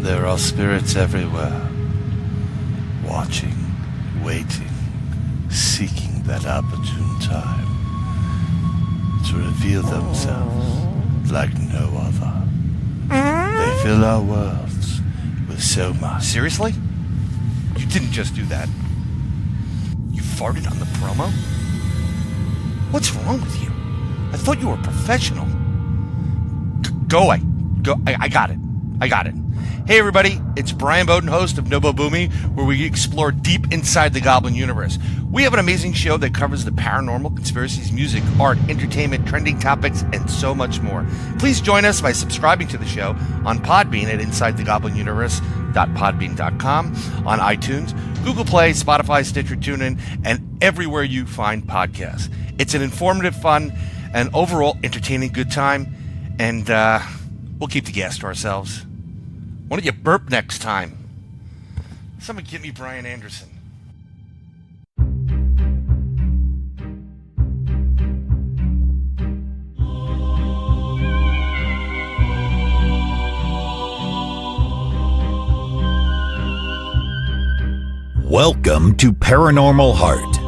There are spirits everywhere, watching, waiting, seeking that opportune time to reveal themselves like no other. They fill our worlds with so much. Seriously? You didn't just do that. You farted on the promo? What's wrong with you? I thought you were a professional. Go away. Go. I got it. Hey everybody, it's Brian Bowden, host of Nobo Boomy, where we explore deep inside the Goblin universe. We have an amazing show that covers the paranormal, conspiracies, music, art, entertainment, trending topics, and so much more. Please join us by subscribing to the show on Podbean at InsideTheGoblinUniverse.podbean.com, on iTunes, Google Play, Spotify, Stitcher, TuneIn, and everywhere you find podcasts. It's an informative, fun, and overall entertaining good time, and we'll keep the gas to ourselves. Why don't you burp next time? Someone get me Brian Anderson. Welcome to Paranormal Heart,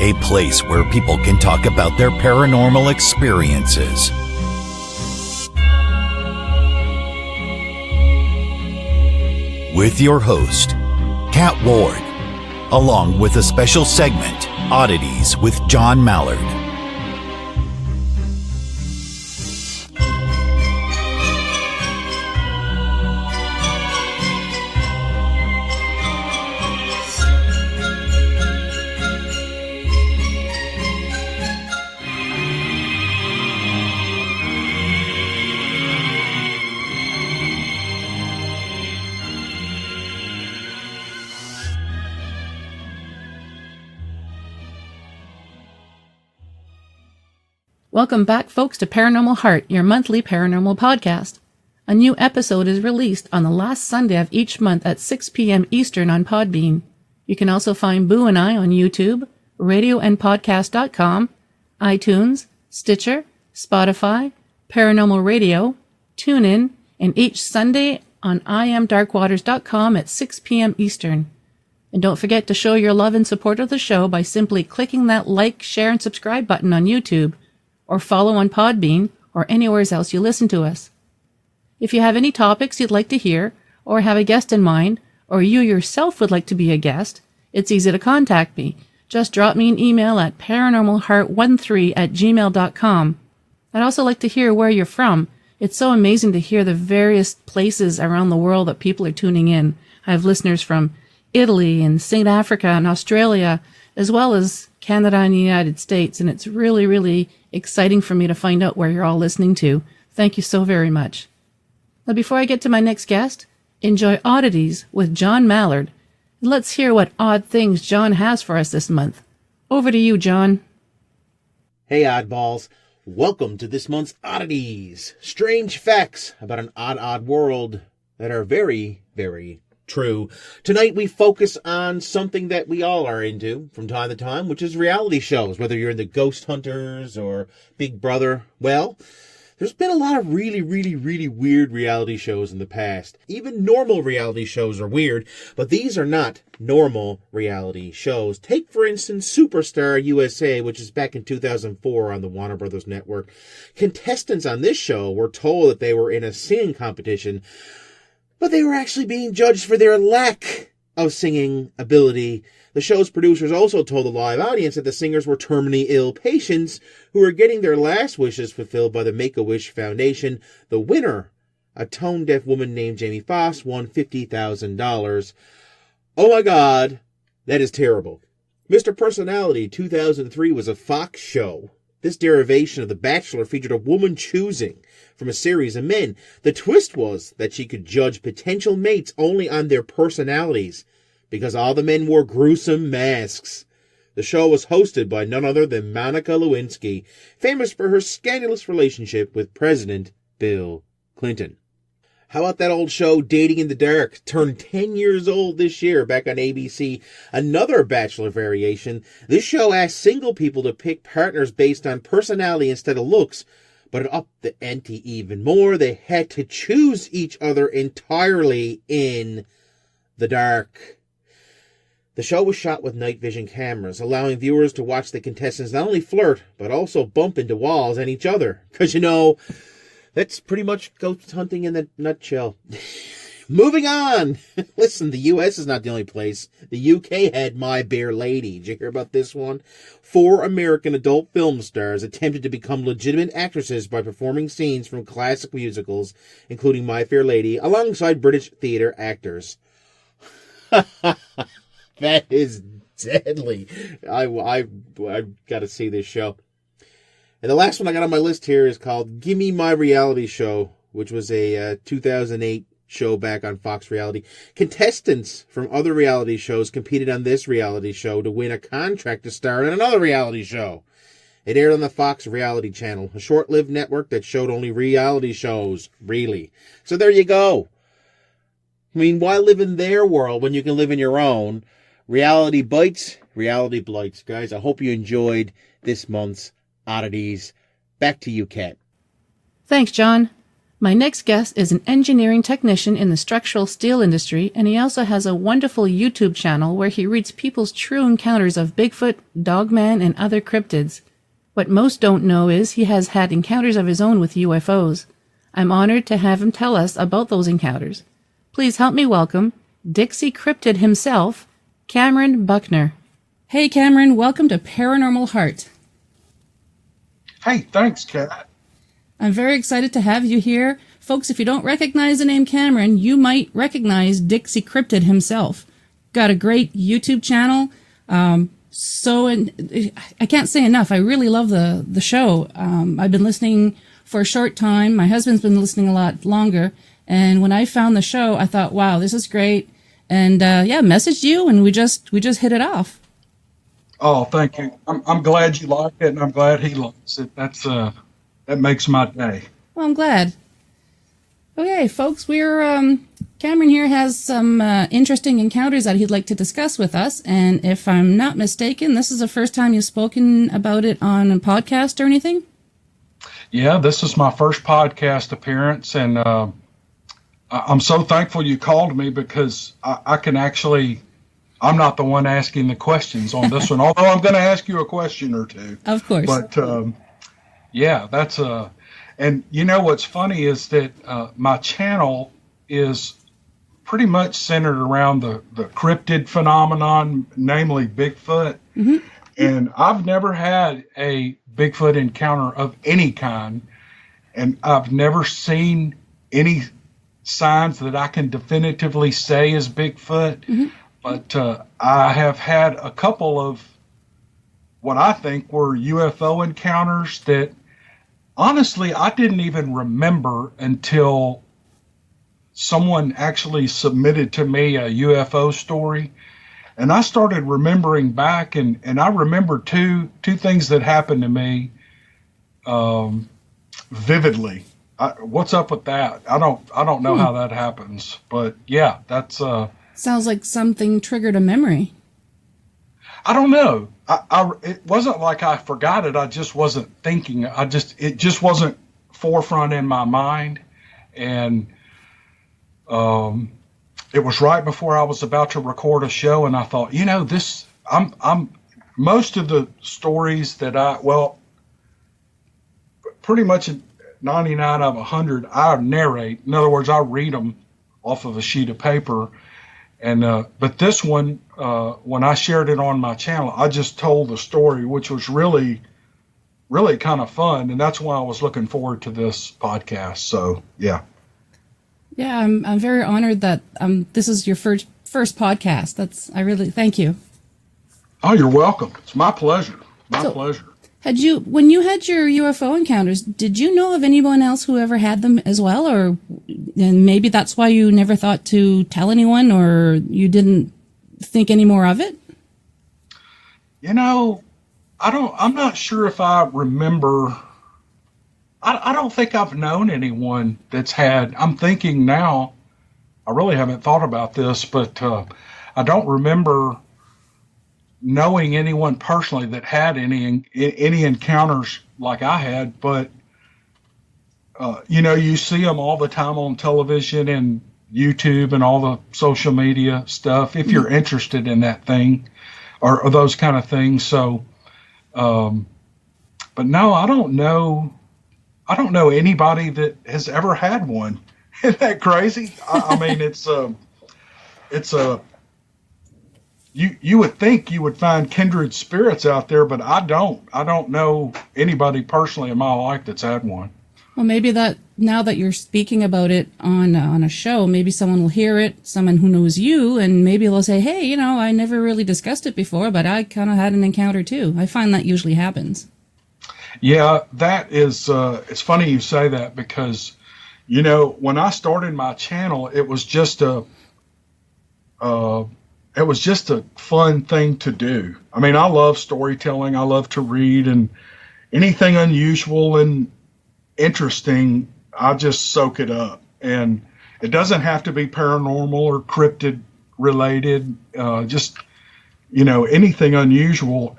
a place where people can talk about their paranormal experiences. With your host, Kat Ward, along with a special segment, Oddities with John Mallard. Welcome back, folks, to Paranormal Heart, your monthly paranormal podcast. A new episode is released on the last Sunday of each month at 6 p.m. Eastern on Podbean. You can also find Boo and I on YouTube, radioandpodcast.com, iTunes, Stitcher, Spotify, Paranormal Radio, TuneIn, and each Sunday on IamDarkwaters.com at 6 p.m. Eastern. And don't forget to show your love and support of the show by simply clicking that like, share, and subscribe button on YouTube, or follow on Podbean, or anywhere else you listen to us. If you have any topics you'd like to hear, or have a guest in mind, or you yourself would like to be a guest, it's easy to contact me. Just drop me an email at paranormalheart13@gmail.com. I'd also like to hear where you're from. It's so amazing to hear the various places around the world that people are tuning in. I have listeners from Italy and South Africa and Australia, as well as Canada and the United States, and it's really, really exciting for me to find out where you're all listening to. Thank you so very much. Now, before I get to my next guest, enjoy Oddities with John Mallard. And let's hear what odd things John has for us this month. Over to you, John. Hey, oddballs. Welcome to this month's Oddities. Strange facts about an odd world that are very, very true. Tonight we focus on something that we all are into from time to time, which is reality shows. Whether you're into Ghost Hunters or Big Brother, well, there's been a lot of really weird reality shows in the past. Even normal reality shows are weird, but these are not normal reality shows. Take, for instance, Superstar USA, which is back in 2004 on the Warner Brothers network. Contestants on this show were told that they were in a singing competition, but they were actually being judged for their lack of singing ability. The show's producers also told the live audience that the singers were terminally ill patients who were getting their last wishes fulfilled by the Make-A-Wish Foundation. The winner, a tone-deaf woman named Jamie Foss, won $50,000. Oh my God, that is terrible. Mr. Personality 2003 was a Fox show. This derivation of The Bachelor featured a woman choosing from a series of men. The twist was that she could judge potential mates only on their personalities, because all the men wore gruesome masks. The show was hosted by none other than Monica Lewinsky, famous for her scandalous relationship with President Bill Clinton. How about that old show, Dating in the Dark? Turned 10 years old this year, back on ABC. Another Bachelor variation. This show asked single people to pick partners based on personality instead of looks, But up the ante even more, they had to choose each other entirely in the dark. The show was shot with night vision cameras, allowing viewers to watch the contestants not only flirt, but also bump into walls and each other. Because, that's pretty much ghost hunting in a nutshell. Moving on. Listen, the U.S. is not the only place. The U.K. had My Bare Lady. Did you hear about this one? 4 American adult film stars attempted to become legitimate actresses by performing scenes from classic musicals, including My Fair Lady, alongside British theater actors. That is deadly. I got to see this show. And the last one I got on my list here is called Gimme My Reality Show, which was a 2008 show back on Fox Reality. Contestants from other reality shows competed on this reality show to win a contract to star in another reality show. It aired on the Fox Reality Channel, a short-lived network that showed only reality shows, really. So there you go. I mean, why live in their world when you can live in your own? Reality bites, reality blights. Guys, I hope you enjoyed this month's Oddities. Back to you, Kat. Thanks, John. My next guest is an engineering technician in the structural steel industry, and he also has a wonderful YouTube channel where he reads people's true encounters of Bigfoot, Dogman, and other cryptids. What most don't know is he has had encounters of his own with UFOs. I'm honored to have him tell us about those encounters. Please help me welcome Dixie Cryptid himself, Cameron Buckner. Hey, Cameron, welcome to Paranormal Heart. Hey, thanks, Kat. I'm very excited to have you here. Folks, if you don't recognize the name Cameron, you might recognize Dixie Cryptid himself. Got a great YouTube channel. I can't say enough. I really love the show. I've been listening for a short time. My husband's been listening a lot longer. And when I found the show, I thought, wow, this is great. And messaged you, and we just hit it off. Oh, thank you. I'm glad you like it, and I'm glad he likes it. That makes my day. Well, I'm glad. Okay, folks, we're Cameron here has some interesting encounters that he'd like to discuss with us, and if I'm not mistaken, this is the first time you've spoken about it on a podcast or anything? Yeah, this is my first podcast appearance, and I'm so thankful you called me because I can actually, I'm not the one asking the questions on this one, although I'm going to ask you a question or two. Of course. But that's and you know what's funny is that my channel is pretty much centered around the cryptid phenomenon, namely Bigfoot. Mm-hmm. And I've never had a Bigfoot encounter of any kind, and I've never seen any signs that I can definitively say is Bigfoot. Mm-hmm. But I have had a couple of what I think were UFO encounters that honestly I didn't even remember until someone actually submitted to me a UFO story. And I started remembering back, and I remember two things that happened to me vividly. What's up with that? I don't know how that happens, but yeah, that's sounds like something triggered a memory. I don't know. It wasn't like I forgot it. I just wasn't thinking. It just wasn't forefront in my mind, and it was right before I was about to record a show, and I thought, I'm most of the stories that pretty much 99 of 100 I narrate. In other words, I read them off of a sheet of paper. And but this one, when I shared it on my channel, I just told the story, which was really, really kind of fun, and that's why I was looking forward to this podcast. So yeah. Yeah, I'm very honored that this is your first podcast. I really thank you. Oh, you're welcome. It's my pleasure. My pleasure. When you had your UFO encounters, did you know of anyone else who ever had them as well, and maybe that's why you never thought to tell anyone, or you didn't think any more of it? I'm not sure if I remember. I don't think I've known anyone that's had. I'm thinking now. I really haven't thought about this, but I don't remember knowing anyone personally that had any encounters like I had, but you see them all the time on television and YouTube and all the social media stuff, if you're interested in that thing or those kind of things. So, but no, I don't know anybody that has ever had one. Isn't that crazy? I mean, you would think you would find kindred spirits out there, but I don't know anybody personally in my life that's had one. Well, maybe that now that you're speaking about it on a show, maybe someone will hear it, someone who knows you, and maybe they'll say, hey, I never really discussed it before, but I kind of had an encounter too. I find that usually happens. Yeah, that is, it's funny you say that because, when I started my channel, it was just a fun thing to do. I mean, I love storytelling. I love to read, and anything unusual and interesting, I just soak it up. And it doesn't have to be paranormal or cryptid related, just, anything unusual.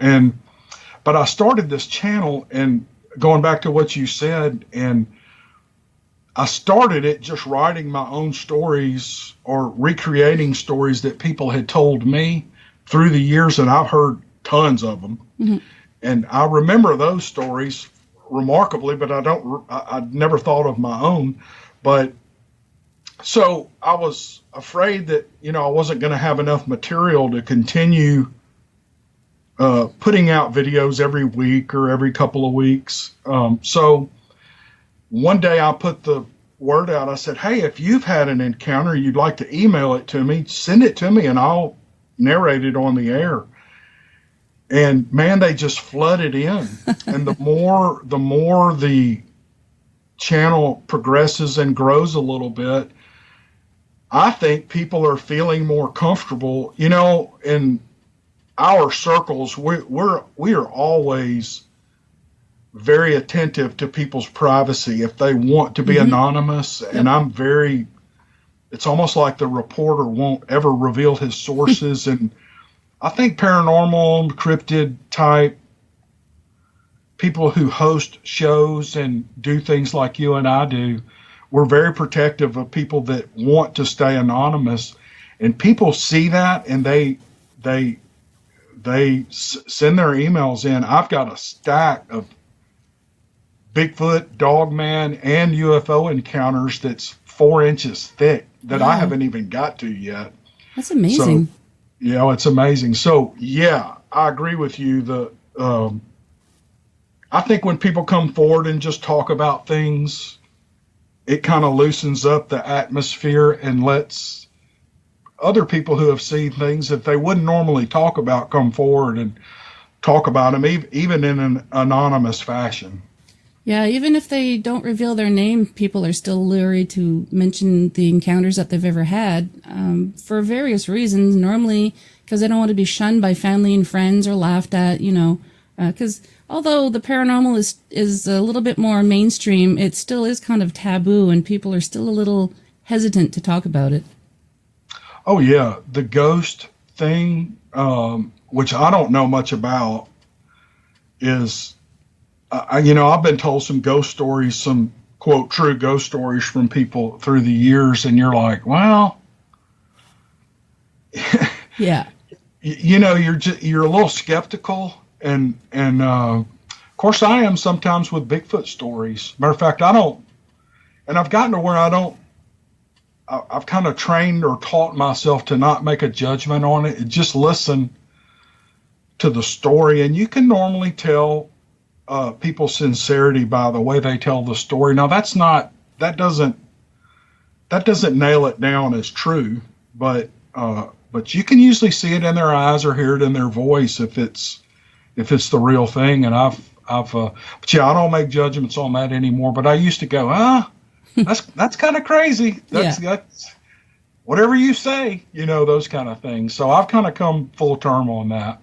But I started this channel, and going back to what you said, and I started it just writing my own stories or recreating stories that people had told me through the years, and I've heard tons of them. Mm-hmm. And I remember those stories remarkably, but I never thought of my own. But so I was afraid that, I wasn't going to have enough material to continue putting out videos every week or every couple of weeks. So one day I put the word out. I said, hey, if you've had an encounter, you'd like to email it to me, send it to me and I'll narrate it on the air. And man, they just flooded in. And the more the channel progresses and grows a little bit, I think people are feeling more comfortable. In our circles, we are always very attentive to people's privacy if they want to be mm-hmm. anonymous. Yep. And it's almost like the reporter won't ever reveal his sources. And I think paranormal, cryptid type people who host shows and do things like you and I do, we're very protective of people that want to stay anonymous. And people see that and they send their emails in. I've got a stack of Bigfoot, Dogman, and UFO encounters that's 4 inches thick that I haven't even got to yet. That's amazing. So, it's amazing. So, yeah, I agree with you. I think when people come forward and just talk about things, it kind of loosens up the atmosphere and lets other people who have seen things that they wouldn't normally talk about come forward and talk about them, even in an anonymous fashion. Yeah, even if they don't reveal their name, people are still leery to mention the encounters that they've ever had for various reasons. Normally, because they don't want to be shunned by family and friends or laughed at, because although the paranormal is a little bit more mainstream, it still is kind of taboo and people are still a little hesitant to talk about it. Oh, yeah. The ghost thing, which I don't know much about, is... I've been told some ghost stories, some quote true ghost stories from people through the years, and you're like, well, yeah, you're a little skeptical, and of course I am sometimes with Bigfoot stories. Matter of fact, I've gotten to where I've kind of trained or taught myself to not make a judgment on it, just listen to the story, and you can normally tell people's sincerity by the way they tell the story. Now that doesn't nail it down as true, but you can usually see it in their eyes or hear it in their voice if it's the real thing. And but yeah, I don't make judgments on that anymore. But I used to go, that's kind of crazy. That's whatever you say, those kind of things. So I've kind of come full term on that.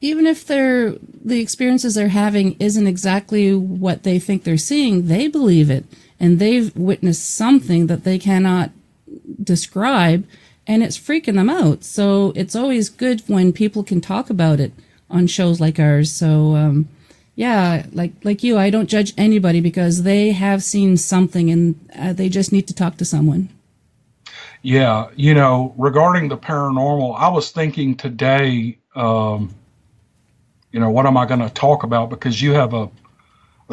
Even if the experiences they're having isn't exactly what they think they're seeing, they believe it. And they've witnessed something that they cannot describe, and it's freaking them out. So it's always good when people can talk about it on shows like ours. So, yeah, like you, I don't judge anybody because they have seen something and they just need to talk to someone. Yeah, regarding the paranormal, I was thinking today, what am I going to talk about? Because you have a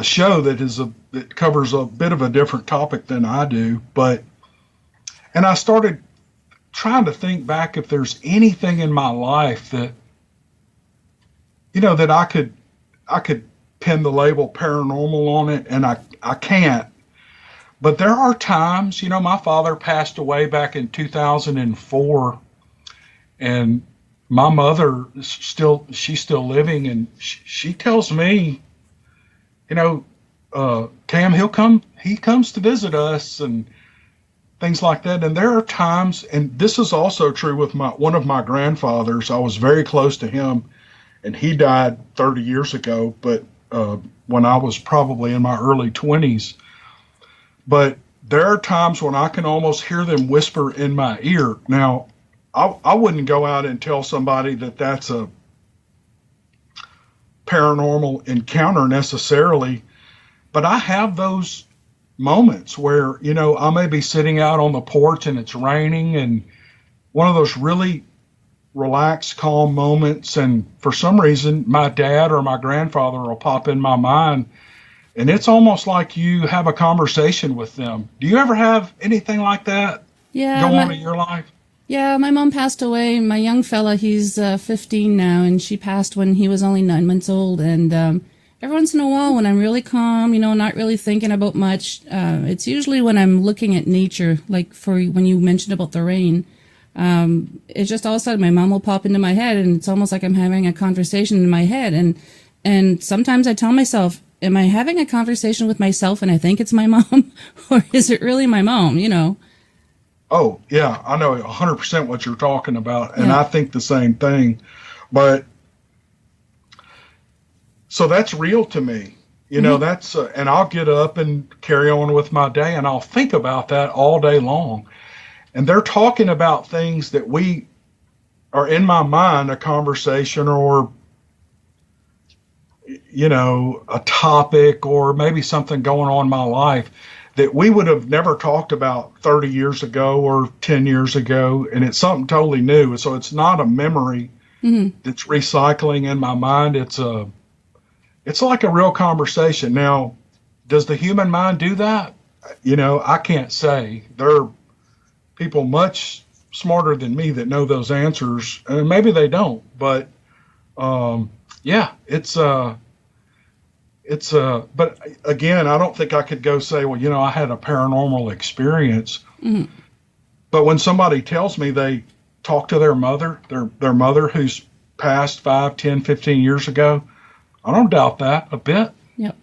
show that covers a bit of a different topic than I do, and I started trying to think back if there's anything in my life that, that I could pin the label paranormal on it, and I can't. But there are times, my father passed away back in 2004, and my mother she's still living, and she tells me, Cam, he comes to visit us and things like that. And there are times, and this is also true with one of my grandfathers. I was very close to him, and he died 30 years ago, but when I was probably in my early 20s. But there are times when I can almost hear them whisper in my ear. Now, I wouldn't go out and tell somebody that that's a paranormal encounter necessarily, but I have those moments where, I may be sitting out on the porch and it's raining, and one of those really relaxed, calm moments, and for some reason my dad or my grandfather will pop in my mind, and it's almost like you have a conversation with them. Do you ever have anything like that go on in your life? Yeah, my mom passed away. My young fella, he's 15 now, and she passed when he was only 9 months old. And every once in a while, when I'm really calm, not really thinking about much, it's usually when I'm looking at nature, like for when you mentioned about the rain. It's just all of a sudden my mom will pop into my head, and it's almost like I'm having a conversation in my head. And sometimes I tell myself, am I having a conversation with myself and I think it's my mom, or is it really my mom, Oh, yeah, I know 100% what you're talking about, and yeah. I think the same thing. But so that's real to me. That's and I'll get up and carry on with my day, and I'll think about that all day long. And they're talking about things that we are in my mind, a conversation or, a topic or maybe something going on in my life that we would have never talked about 30 years ago or 10 years ago. And it's something totally new. So it's not a memory that's recycling in my mind. It's like a real conversation. Now, does the human mind do that? I can't say. There are people much smarter than me that know those answers, and maybe they don't, but but again, I don't think I could go say, well, I had a paranormal experience. Mm-hmm. But when somebody tells me they talked to their mother, their mother who's passed 5, 10, 15 years ago, I don't doubt that a bit. Yep.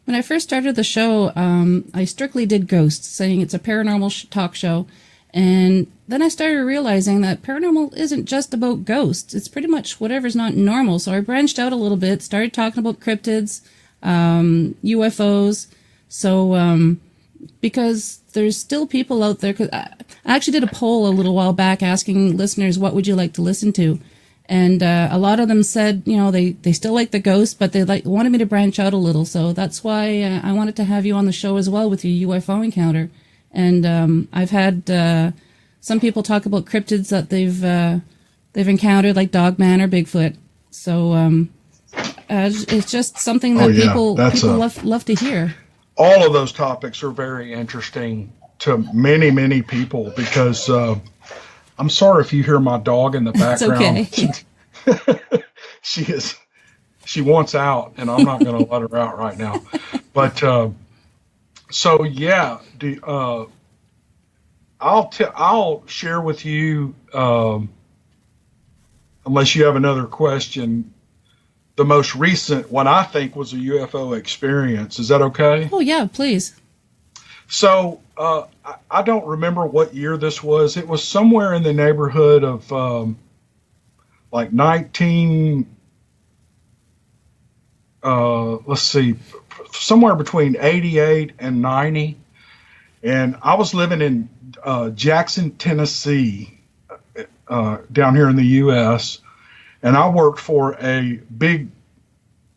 When I first started the show, I strictly did ghosts, saying it's a paranormal talk show. And then I started realizing that paranormal isn't just about ghosts. It's pretty much whatever's not normal. So I branched out a little bit, started talking about cryptids, UFOs. So, because there's still people out there, 'cause I actually did a poll a little while back asking listeners, what would you like to listen to? And a lot of them said, they still like the ghosts, but they wanted me to branch out a little. So that's why I wanted to have you on the show as well with your UFO encounter. And I've had some people talk about cryptids that they've encountered, like Dogman or Bigfoot. So it's just something that people love to hear. All of those topics are very interesting to many, many people because I'm sorry if you hear my dog in the background. It's okay. She wants out, and I'm not going to let her out right now. But so yeah, I'll share with you, unless you have another question, the most recent, what I think was a UFO experience. Is that okay? Oh yeah, please. So I don't remember what year this was. It was somewhere in the neighborhood of like 19. Let's see, somewhere between 88 and 90. And I was living in Jackson, Tennessee, down here in the U.S., and I worked for a big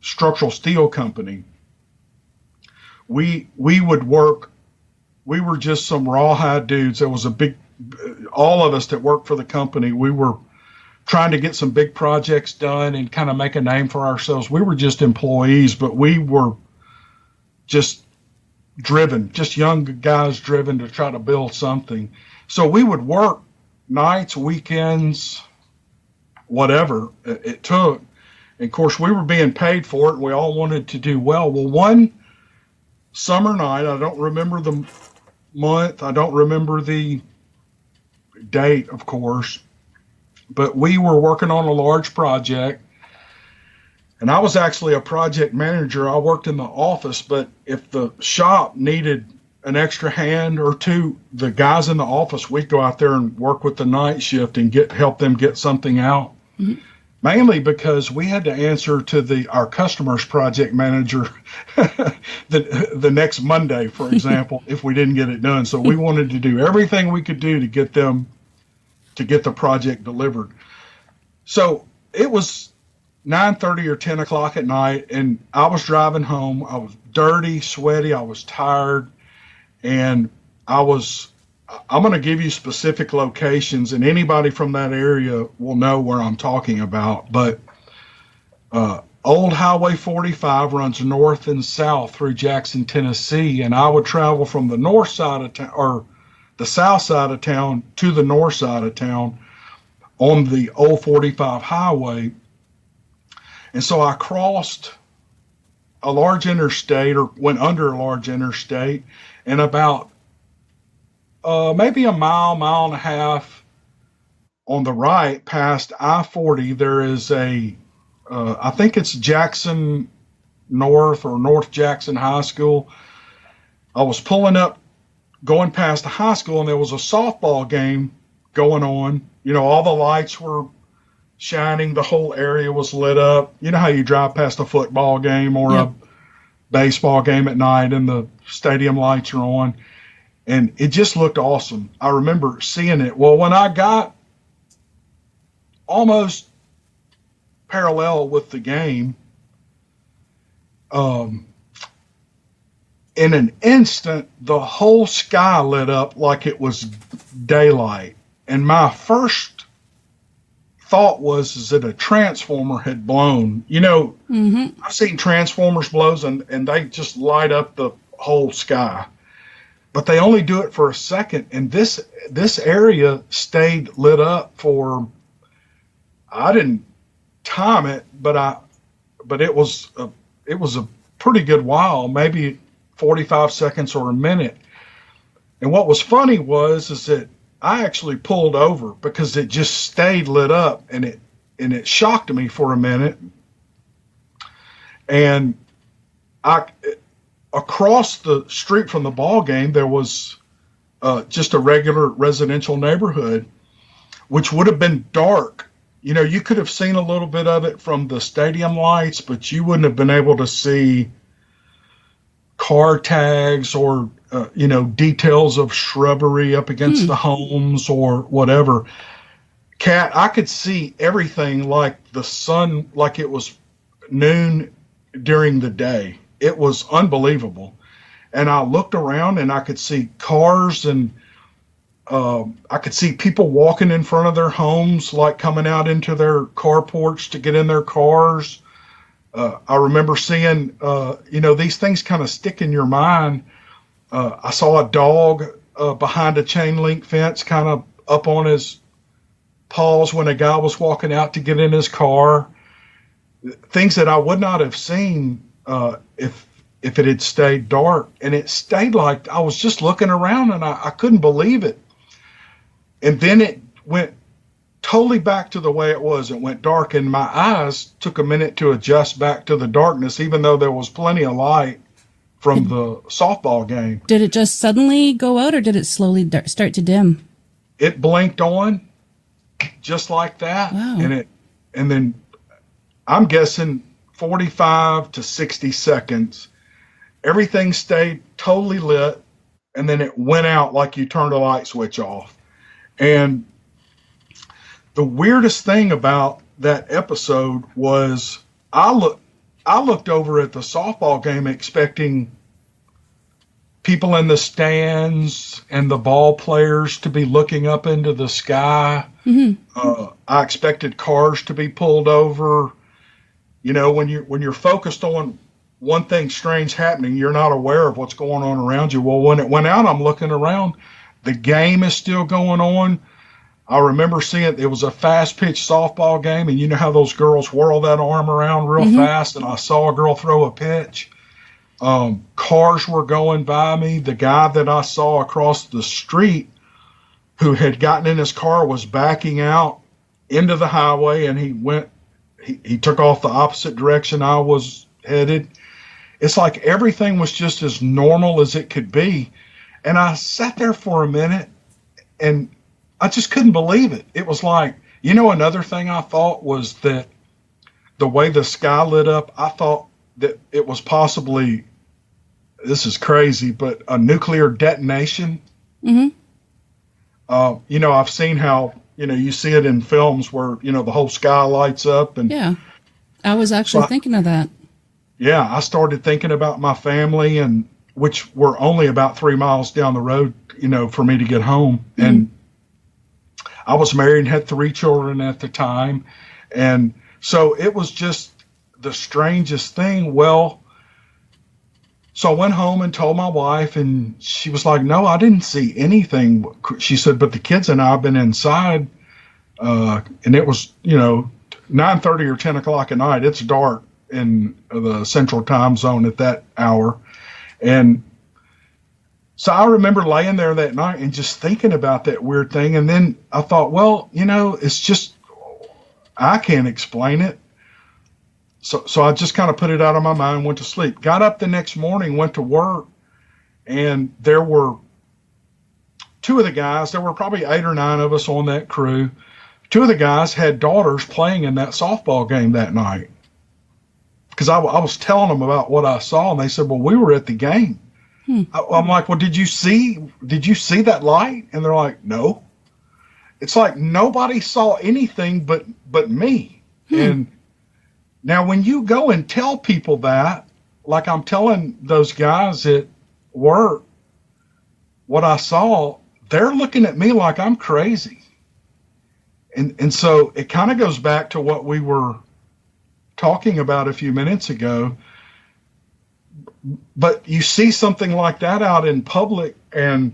structural steel company. We would work. We were just some rawhide dudes. There was all of us that worked for the company. We were trying to get some big projects done and kind of make a name for ourselves. We were just employees, but we were just driven, just young guys driven to try to build something. So we would work nights, weekends, whatever it took. And of course, we were being paid for it, and we all wanted to do well. Well, one summer night, I don't remember the month, I don't remember the date, of course, but we were working on a large project, and I was actually a project manager. I worked in the office, but if the shop needed an extra hand or two, the guys in the office, we'd go out there and work with the night shift and help them get something out. Mm-hmm. Mainly because we had to answer to our customer's project manager the next Monday, for example, if we didn't get it done. So we wanted to do everything we could do to get the project delivered. So it was 9:30 or 10 o'clock at night, and I was driving home. I was dirty, sweaty. I was tired, and I'm going to give you specific locations, and anybody from that area will know where I'm talking about. But Old Highway 45 runs north and south through Jackson, Tennessee, and I would travel from the north side of town, or the south side of town, to the north side of town on the Old 45 highway. And so I crossed a large interstate, or went under a large interstate, and about maybe a mile and a half on the right past I-40, there is I think it's Jackson North or North Jackson High School. I was pulling up, going past the high school, and there was a softball game going on. You know, all the lights were shining. The whole area was lit up. You know how you drive past a football game or a baseball game at night and the stadium lights are on. And it just looked awesome. I remember seeing it. Well, when I got almost parallel with the game, in an instant, the whole sky lit up like it was daylight. And my first thought was that a transformer had blown. You know, I've seen transformers blows, and they just light up the whole sky. But they only do it for a second, and this area stayed lit up for, I didn't time it, but it was a pretty good while, maybe 45 seconds or a minute. And what was funny is that I actually pulled over because it just stayed lit up, and it shocked me for a minute. And across the street from the ball game, there was just a regular residential neighborhood, which would have been dark. You know, you could have seen a little bit of it from the stadium lights, but you wouldn't have been able to see car tags or, details of shrubbery up against the homes or whatever. Kat, I could see everything like the sun, like it was noon during the day. It was unbelievable. And I looked around and I could see cars, and I could see people walking in front of their homes, like coming out into their carports to get in their cars. I remember seeing, these things kind of stick in your mind. I saw a dog behind a chain link fence, kind of up on his paws when a guy was walking out to get in his car. Things that I would not have seen if it had stayed dark. And it stayed like, I was just looking around and I couldn't believe it. And then it went totally back to the way it was. It went dark, and my eyes took a minute to adjust back to the darkness, even though there was plenty of light from the softball game. Did it just suddenly go out, or did it slowly start to dim? It blinked on just like that. Wow. And then I'm guessing 45 to 60 seconds, everything stayed totally lit, and then it went out like you turned a light switch off. And the weirdest thing about that episode was I looked over at the softball game expecting people in the stands and the ball players to be looking up into the sky. I expected cars to be pulled over. You know, when you're focused on one thing strange happening, you're not aware of what's going on around you. Well, when it went out, I'm looking around. The game is still going on. I remember seeing it was a fast-pitch softball game, and you know how those girls whirl that arm around real fast, and I saw a girl throw a pitch. Cars were going by me. The guy that I saw across the street who had gotten in his car was backing out into the highway, and he took off the opposite direction I was headed. It's like everything was just as normal as it could be. And I sat there for a minute, and I just couldn't believe it. It was like, you know, another thing I thought was that the way the sky lit up, I thought that it was possibly, this is crazy, but a nuclear detonation. You know, I've seen how, you know, you see it in films where, you know, the whole sky lights up. And yeah, I was actually thinking of that. Yeah, I started thinking about my family, and which were only about 3 miles down the road, you know, for me to get home. And I was married and had 3 children at the time. And so it was just the strangest thing. Well, so I went home and told my wife, and she was like, no, I didn't see anything. She said, but the kids and I have been inside, and it was, you know, 9:30 or 10 o'clock at night. It's dark in the central time zone at that hour. And so I remember laying there that night and just thinking about that weird thing. And then I thought, well, you know, it's just, I can't explain it. So I just kind of put it out of my mind, went to sleep. Got up the next morning, went to work, and there were 2 of the guys, there were probably 8 or 9 of us on that crew. 2 of the guys had daughters playing in that softball game that night. Because I was telling them about what I saw, and they said, well, we were at the game. I'm like, well, did you see that light? And they're like, no. It's like nobody saw anything but me. And now when you go and tell people that, like I'm telling those guys at work what I saw, they're looking at me like I'm crazy. And so it kind of goes back to what we were talking about a few minutes ago. But you see something like that out in public, and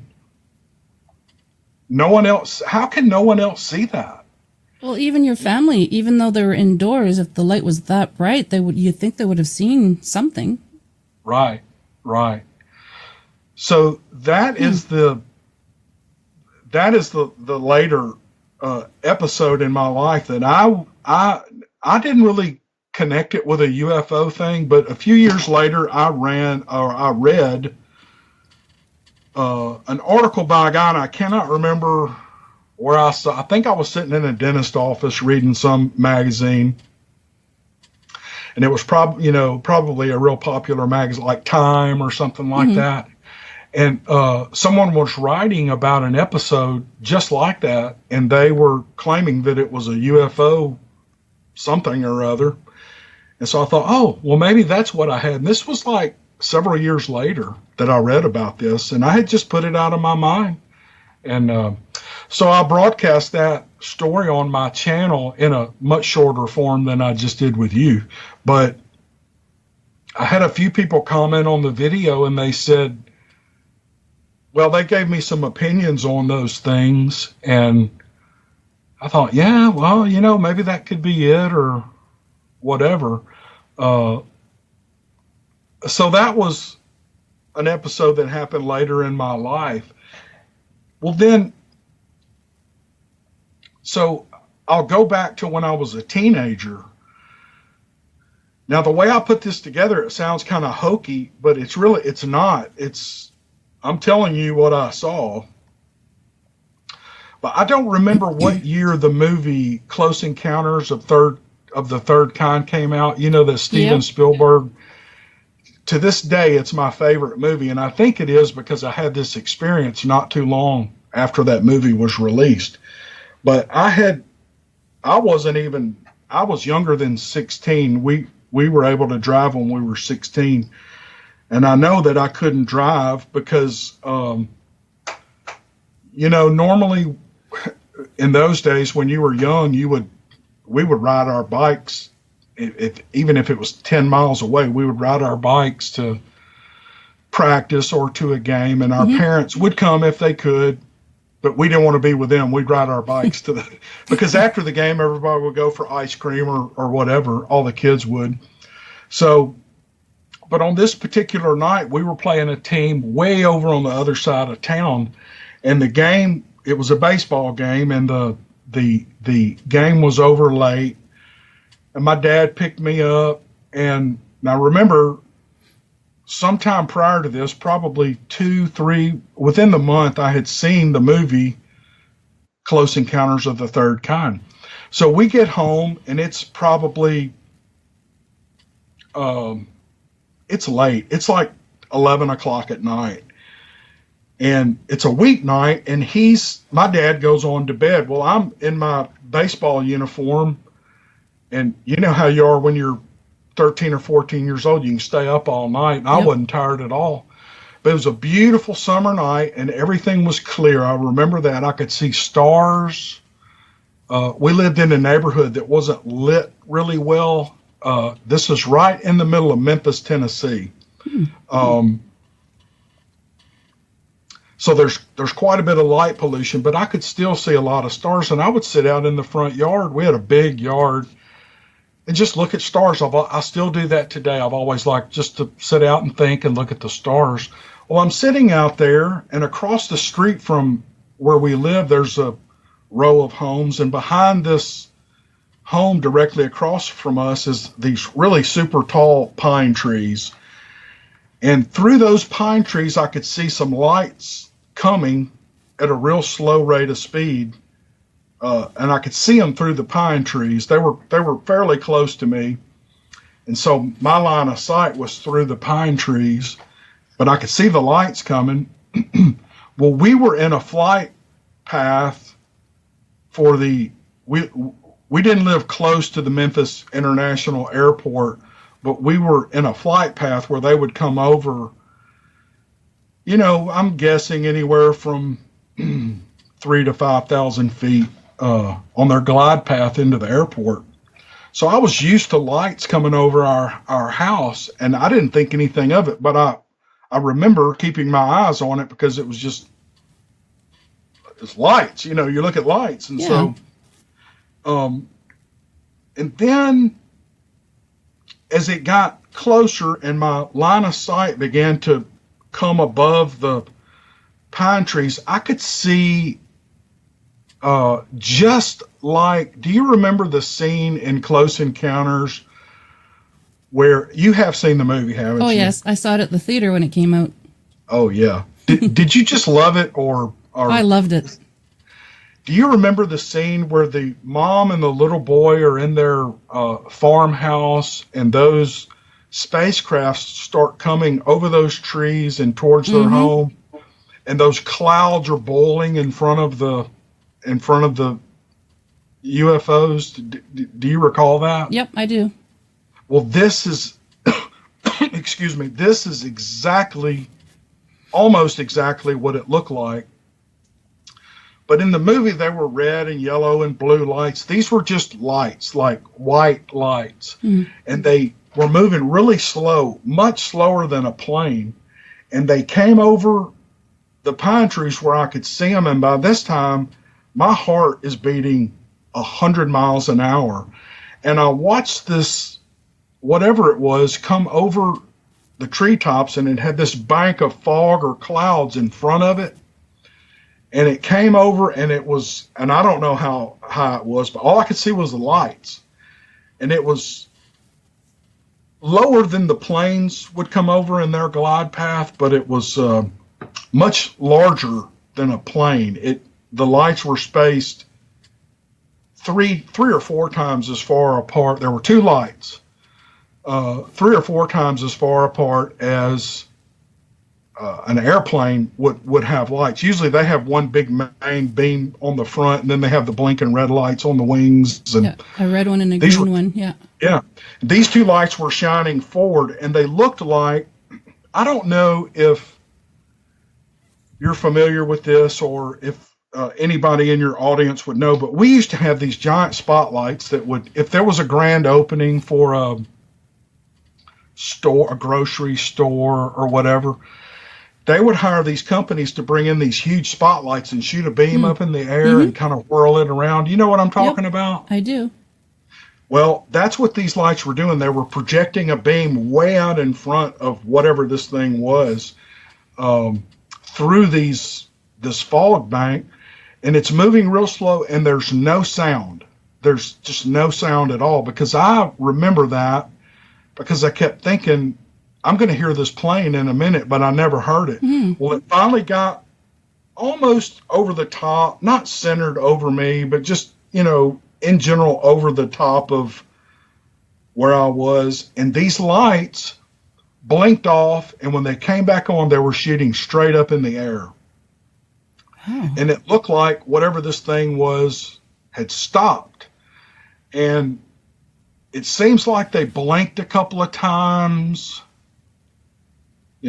no one else, how can no one else see that? Well, even your family, even though they were indoors, if the light was that bright, you'd think they would have seen something. Right. So that is the later episode in my life that I didn't really connect it with a UFO thing, but a few years later, I read an article by a guy, and I cannot remember where I think I was sitting in a dentist office reading some magazine, and it was probably a real popular magazine like Time or something like that. And someone was writing about an episode just like that, and they were claiming that it was a UFO something or other. And so I thought, oh, well, maybe that's what I had. And this was like several years later that I read about this, and I had just put it out of my mind. And so I broadcast that story on my channel in a much shorter form than I just did with you. But I had a few people comment on the video, and they said, well, they gave me some opinions on those things. And I thought, yeah, well, you know, maybe that could be it or whatever. So that was an episode that happened later in my life. Well, then, so I'll go back to when I was a teenager. Now, the way I put this together, it sounds kind of hokey, but it's not. I'm telling you what I saw. But I don't remember what year the movie Close Encounters of the Third Kind came out. You know, that Steven Spielberg. To this day, it's my favorite movie, and I think it is because I had this experience not too long after that movie was released. But I was younger than 16. we were able to drive when we were 16. And I know that I couldn't drive because, normally in those days when you were young, we would ride our bikes. Even if it was 10 miles away, we would ride our bikes to practice or to a game. And our parents would come if they could, but we didn't want to be with them. We'd ride our bikes because after the game, everybody would go for ice cream or whatever. All the kids would. So, but on this particular night, we were playing a team way over on the other side of town, and the game, it was a baseball game, and the game was over late, and my dad picked me up. And now remember, sometime prior to this, probably 2-3, within the month, I had seen the movie Close Encounters of the Third Kind. So we get home, and it's probably, it's late. It's like 11 o'clock at night. And it's a weeknight, and my dad goes on to bed. Well, I'm in my baseball uniform, and you know how you are when you're 13 or 14 years old, you can stay up all night, and I wasn't tired at all. But it was a beautiful summer night, and everything was clear. I remember that. I could see stars. We lived in a neighborhood that wasn't lit really well. This is right in the middle of Memphis, Tennessee. So there's quite a bit of light pollution, but I could still see a lot of stars. And I would sit out in the front yard. We had a big yard, and just look at stars. I still do that today. I've always liked just to sit out and think and look at the stars. Well, I'm sitting out there, and across the street from where we live, there's a row of homes, and behind this home directly across from us is these really super tall pine trees. And through those pine trees, I could see some lights coming at a real slow rate of speed. And I could see them through the pine trees. They were fairly close to me. And so my line of sight was through the pine trees, but I could see the lights coming. Well, we were in a flight path for we didn't live close to the Memphis International Airport, but we were in a flight path where they would come over, I'm guessing anywhere from 3,000 to 5,000 feet on their glide path into the airport. So I was used to lights coming over our house, and I didn't think anything of it, but I remember keeping my eyes on it because it was just, it's lights, you look at lights. And so, and then as it got closer and my line of sight began to come above the pine trees, I could see just like, do you remember the scene in Close Encounters where you have seen the movie, haven't you? Oh, yes. I saw it at the theater when it came out. Oh, yeah. Did you just love it or I loved it. Do you remember the scene where the mom and the little boy are in their farmhouse and those spacecrafts start coming over those trees and towards their home, and those clouds are boiling in front of the UFOs? Do you recall that? Yep, I do. Well, this is, this is almost exactly what it looked like. But in the movie, they were red and yellow and blue lights. These were just lights, like white lights. And they were moving really slow, much slower than a plane. And they came over the pine trees where I could see them. And by this time, my heart is beating 100 miles an hour. And I watched this, whatever it was, come over the treetops, and it had this bank of fog or clouds in front of it. And it came over, and it was, and I don't know how high it was, but all I could see was the lights. And it was lower than the planes would come over in their glide path, but it was much larger than a plane. The lights were spaced three or four times as far apart. There were two lights, 3 or 4 times as far apart as an airplane would have lights. Usually they have one big main beam on the front, and then they have the blinking red lights on the wings. And yeah, a red one and a green one, yeah. Yeah. These two lights were shining forward, and they looked like, I don't know if you're familiar with this or if anybody in your audience would know, but we used to have these giant spotlights that would, if there was a grand opening for a store, a grocery store or whatever, they would hire these companies to bring in these huge spotlights and shoot a beam up in the air and kind of whirl it around. You know what I'm talking about? I do. Well, that's what these lights were doing. They were projecting a beam way out in front of whatever this thing was through this fog bank, and it's moving real slow, and there's no sound. There's just no sound at all, because I remember that because I kept thinking, I'm going to hear this plane in a minute, but I never heard it. Well, it finally got almost over the top, not centered over me, but just, in general, over the top of where I was. And these lights blinked off, and when they came back on, they were shooting straight up in the air. Oh. And it looked like whatever this thing was had stopped. And it seems like they blinked a couple of times.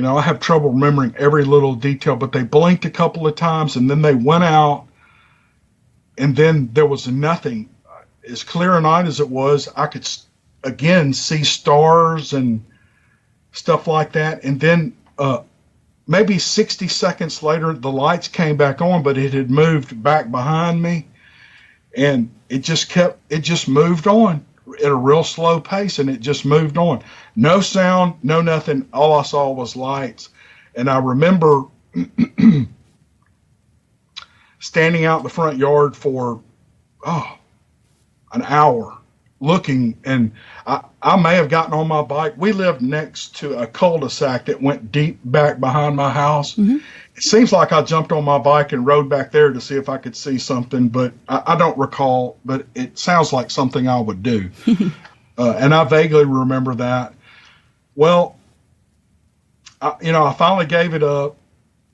I have trouble remembering every little detail, but they blinked a couple of times, and then they went out, and then there was nothing. As clear a night as it was, I could, again, see stars and stuff like that. And then maybe 60 seconds later, the lights came back on, but it had moved back behind me, and it just moved on at a real slow pace, and it just moved on. No sound, no nothing. All I saw was lights. And I remember standing out in the front yard for, an hour looking, and I may have gotten on my bike. We lived next to a cul-de-sac that went deep back behind my house. It seems like I jumped on my bike and rode back there to see if I could see something, but I don't recall, but it sounds like something I would do. And I vaguely remember that. Well, I finally gave it up,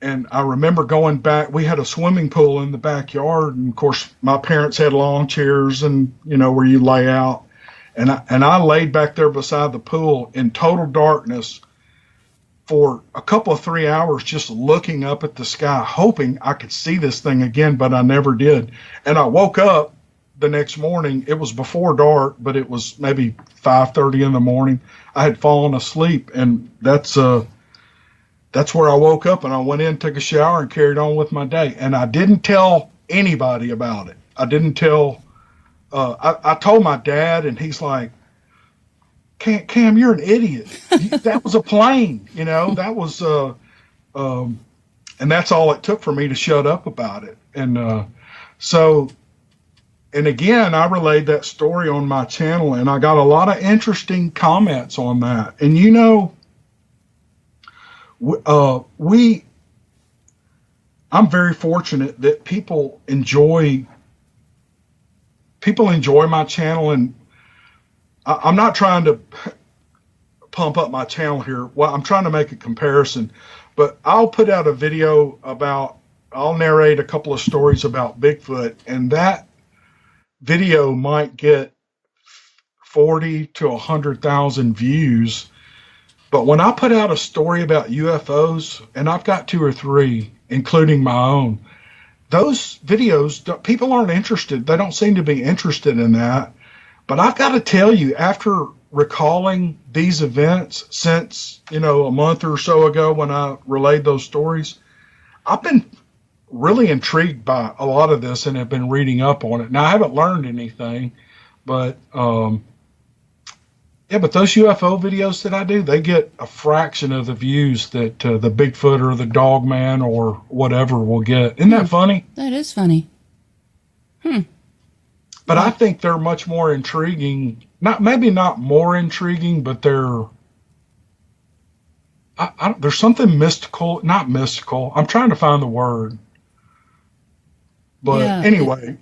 and I remember going back. We had a swimming pool in the backyard, and of course my parents had lawn chairs and, where you lay out. And I laid back there beside the pool in total darkness for a couple of 3 hours, just looking up at the sky, hoping I could see this thing again, but I never did. And I woke up the next morning. It was before dark, but it was maybe 5:30 in the morning. I had fallen asleep, and that's where I woke up, and I went in, took a shower, and carried on with my day. And I didn't tell anybody about it. I didn't tell. I told my dad, and he's like, Cam, you're an idiot. That was a plane, that was, and that's all it took for me to shut up about it. And and again, I relayed that story on my channel, and I got a lot of interesting comments on that. And I'm very fortunate that people enjoy my channel, and I'm not trying to pump up my channel here. Well, I'm trying to make a comparison, but I'll put out a video I'll narrate a couple of stories about Bigfoot, and that video might get 40 to 100,000 views. But when I put out a story about UFOs, and I've got 2 or 3, including my own, those videos, people aren't interested. They don't seem to be interested in that. But I've got to tell you, after recalling these events since, a month or so ago when I relayed those stories, I've been really intrigued by a lot of this and have been reading up on it. Now, I haven't learned anything, but but those UFO videos that I do, they get a fraction of the views that the Bigfoot or the Dog Man or whatever will get. Isn't that funny? That is funny. But I think they're much more intriguing. Maybe not more intriguing, but they're. There's something mystical, not mystical. I'm trying to find the word. But anyway,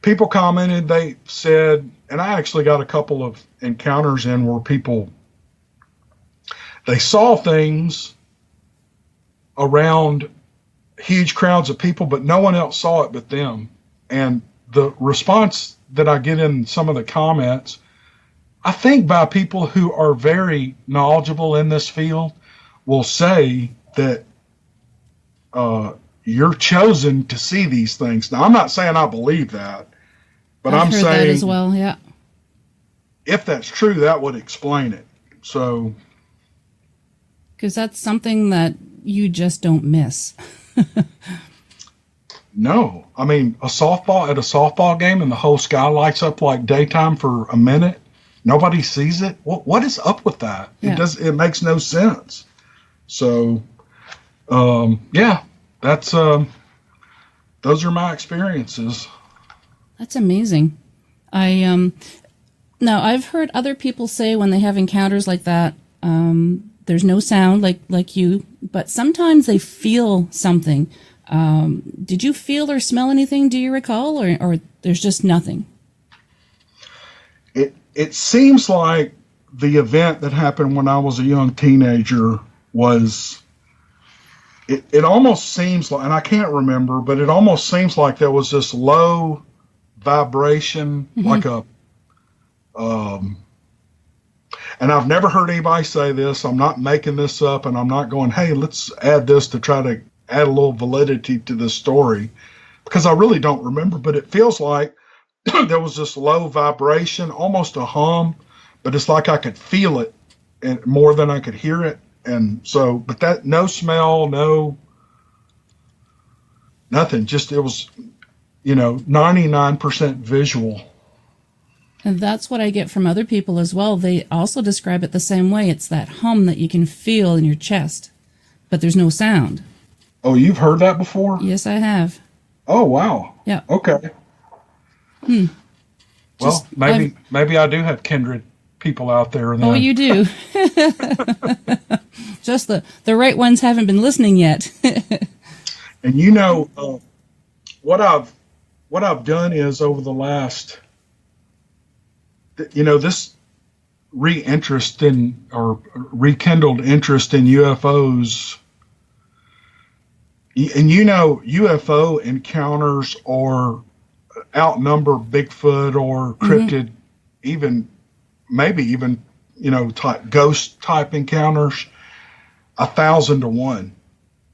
people commented, they said, and I actually got a couple of encounters in where people, they saw things around huge crowds of people, but no one else saw it but them. And the response that I get in some of the comments, I think by people who are very knowledgeable in this field, will say that you're chosen to see these things. Now, I'm not saying I believe that, but I'm heard saying that as well. Yeah. If that's true, that would explain it. So, because that's something that you just don't miss. No, I mean, at a softball game and the whole sky lights up like daytime for a minute. Nobody sees it. What is up with that? Yeah. It makes no sense. So, yeah, that's, those are my experiences. That's amazing. Now I've heard other people say when they have encounters like that, there's no sound like you, but sometimes they feel something. Did you feel or smell anything? Do you recall, or there's just nothing? It seems like the event that happened when I was a young teenager was, it almost seems like, and I can't remember, but it almost seems like there was this low vibration, like a, and I've never heard anybody say this. I'm not making this up, and I'm not going, hey, let's add this to try to add a little validity to this story, because I really don't remember, but it feels like there was this low vibration, almost a hum, but it's like I could feel it and more than I could hear it. And so, but that, no smell, no, nothing, just, it was, 99% visual. And that's what I get from other people as well. They also describe it the same way. It's that hum that you can feel in your chest, but there's no sound. Oh, you've heard that before? Yes, I have. Oh, wow. Yeah. Okay. Well, maybe I do have kindred people out there. Then. Oh, you do. Just the right ones haven't been listening yet. And what I've done is over the last, this rekindled interest in UFOs. And UFO encounters outnumber Bigfoot or cryptid, maybe even ghost type encounters 1,000 to 1.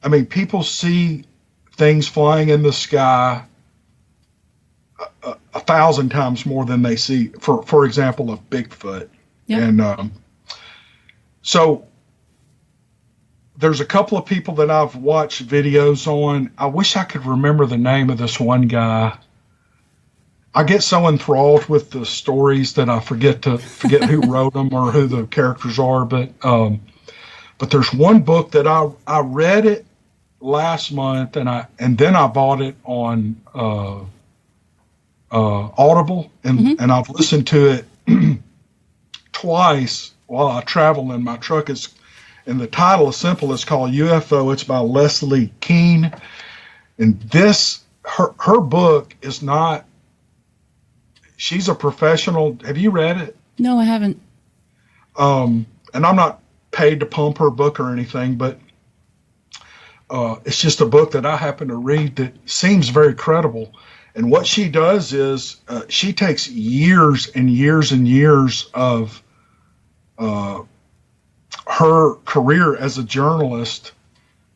I mean, people see things flying in the sky 1,000 times more than they see, for example, of Bigfoot. Yep. And so there's a couple of people that I've watched videos on. I wish I could remember the name of this one guy. I get so enthralled with the stories that I forget who wrote them or who the characters are. But there's one book that I read it last month, and then I bought it on Audible, and I've listened to it twice while I travel in my truck. And the title is simple. It's called UFO. It's by Leslie Kean. And her book is not, she's a professional. Have you read it? No, I haven't. And I'm not paid to pump her book or anything, but it's just a book that I happen to read that seems very credible. And what she does is she takes years and years and years of her career as a journalist,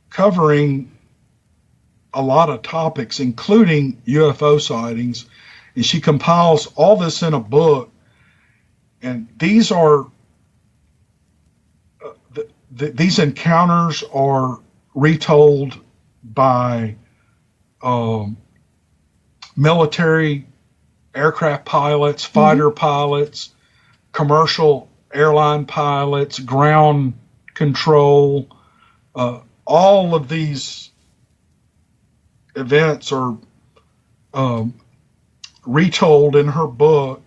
covering a lot of topics, including UFO sightings, and she compiles all this in a book. And these are these encounters are retold by military aircraft pilots, fighter pilots, commercial airline pilots, ground control. All of these events are retold in her book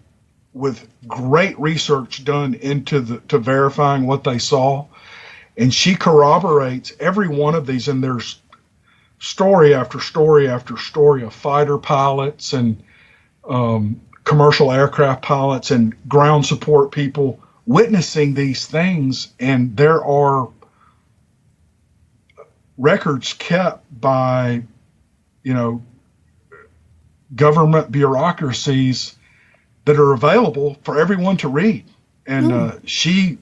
with great research done to verifying what they saw. And she corroborates every one of these, and there's story after story after story of fighter pilots and commercial aircraft pilots and ground support people witnessing these things. And there are records kept by, government bureaucracies that are available for everyone to read. And she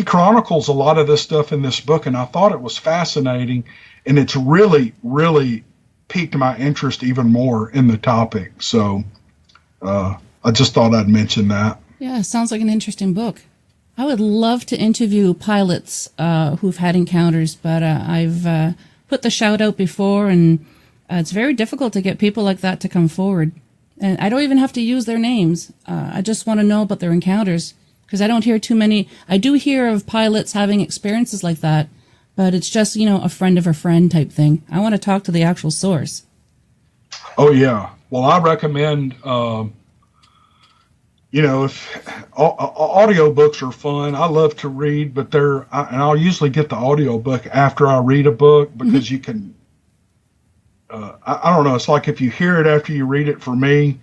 chronicles a lot of this stuff in this book, and I thought it was fascinating, and it's really, really piqued my interest even more in the topic. So I just thought I'd mention that. Yeah, sounds like an interesting book. I would love to interview pilots who've had encounters, but I've put the shout out before, and it's very difficult to get people like that to come forward. And I don't even have to use their names. I just want to know about their encounters, because I don't hear too many. I do hear of pilots having experiences like that, but it's just, a friend of a friend type thing. I want to talk to the actual source. Oh, yeah. Well, I recommend, if audio books are fun. I love to read, but and I'll usually get the audio book after I read a book, because you can, I don't know. It's like if you hear it after you read it, for me,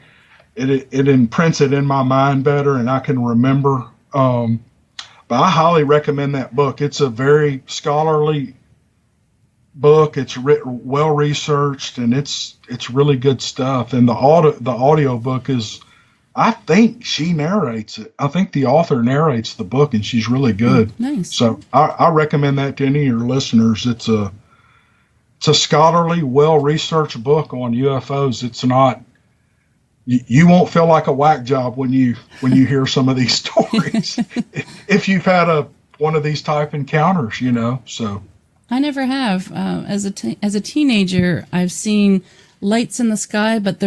it imprints it in my mind better, and I can remember. But I highly recommend that book. It's a very scholarly book. It's well researched, and it's really good stuff. And the audio book is, I think she narrates it. I think the author narrates the book, and she's really good. Nice. So I recommend that to any of your listeners. It's a scholarly, well researched book on UFOs. It's not. You won't feel like a whack job when you hear some of these stories, if you've had one of these type encounters, So I never have. As a teenager, I've seen lights in the sky, but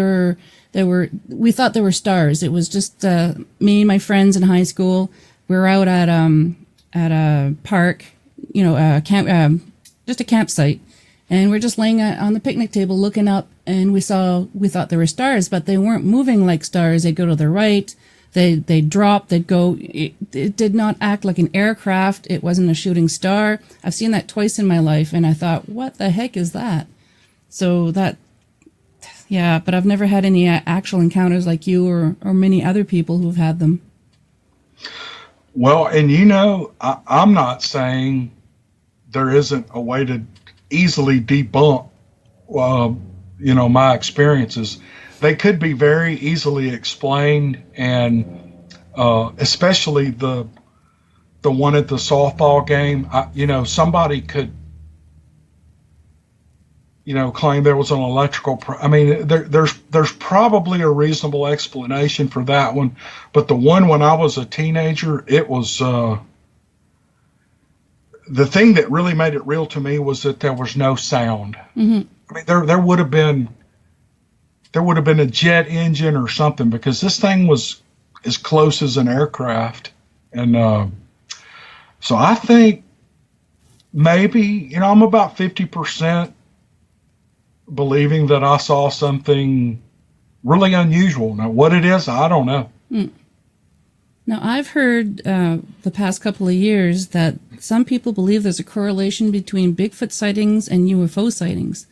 we thought there were stars. It was just me and my friends in high school. We were out at a park, just a campsite. And we're just laying on the picnic table looking up, and we thought there were stars, but they weren't moving like stars. They'd go to the right, they'd drop, they'd go. It did not act like an aircraft. It wasn't a shooting star. I've seen that twice in my life, and I thought, what the heck is that? So but I've never had any actual encounters like you or many other people who've had them. Well, and I'm not saying there isn't a way to easily debunk, my experiences. They could be very easily explained, and especially the one at the softball game. Somebody could, claim there was an electrical. There's probably a reasonable explanation for that one, but the one when I was a teenager, it was. The thing that really made it real to me was that there was no sound. Mm-hmm. There would have been a jet engine or something, because this thing was as close as an aircraft. And so I think maybe, I'm about 50% believing that I saw something really unusual. Now, what it is, I don't know. Mm. Now, I've heard the past couple of years that some people believe there's a correlation between Bigfoot sightings and UFO sightings.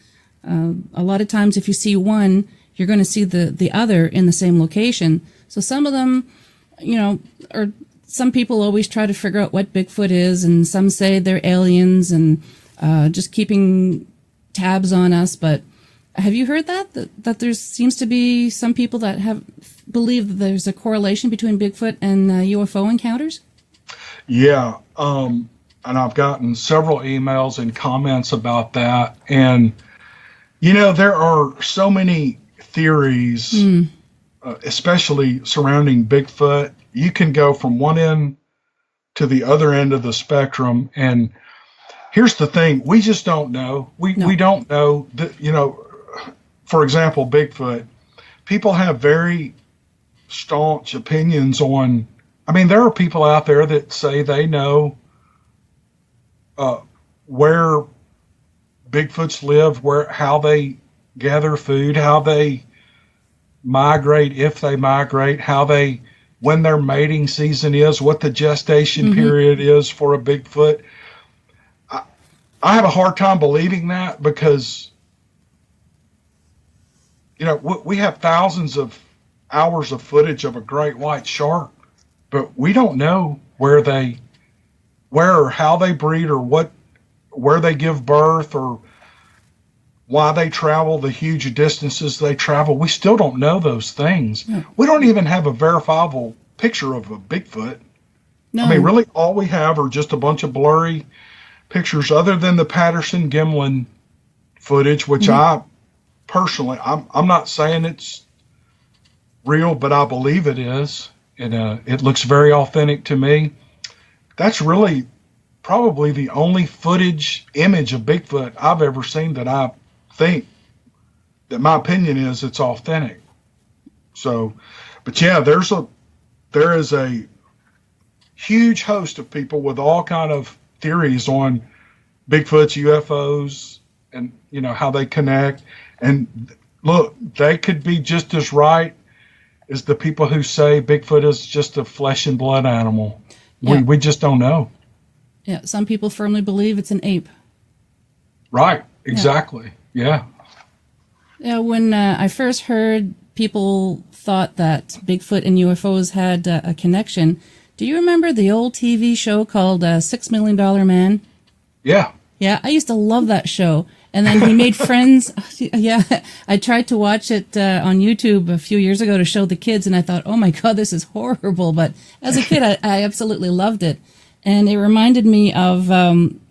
A lot of times, if you see one, you're going to see the other in the same location. So some of them, or some people always try to figure out what Bigfoot is, and some say they're aliens and just keeping tabs on us. But have you heard that there seems to be some people that believe that there's a correlation between Bigfoot and UFO encounters? Yeah, and I've gotten several emails and comments about that. And, there are so many theories, especially surrounding Bigfoot. You can go from one end to the other end of the spectrum. And here's the thing. We just don't know. We don't know that, for example, Bigfoot, people have very staunch opinions on. There are people out there that say they know where Bigfoots live, how they gather food, how they migrate, if they migrate, when their mating season is, what the gestation period is for a Bigfoot. I have a hard time believing that, because we have thousands of hours of footage of a great white shark, but we don't know where or how they breed, or where they give birth or why they travel the huge distances they travel. We still don't know those things. Yeah. We don't even have a verifiable picture of a Bigfoot. No. I mean, really, all we have are just a bunch of blurry pictures, other than the Patterson-Gimlin footage, which I personally, I'm not saying it's real, but I believe it is. It looks very authentic to me. That's really probably the only footage image of Bigfoot I've ever seen that I think that my opinion is it's authentic. So, but yeah, there is a huge host of people with all kind of theories on Bigfoots, UFOs, and how they connect. And look, they could be just as right as the people who say Bigfoot is just a flesh and blood animal. Yeah. We just don't know. Yeah, some people firmly believe it's an ape. Right, exactly. Yeah. Yeah, when I first heard people thought that Bigfoot and UFOs had a connection, do you remember the old TV show called $6 Million Man? Yeah. Yeah, I used to love that show. And then he made friends. Yeah, I tried to watch it on YouTube a few years ago to show the kids, and I thought, oh my God, this is horrible. But as a kid, I absolutely loved it. And it reminded me of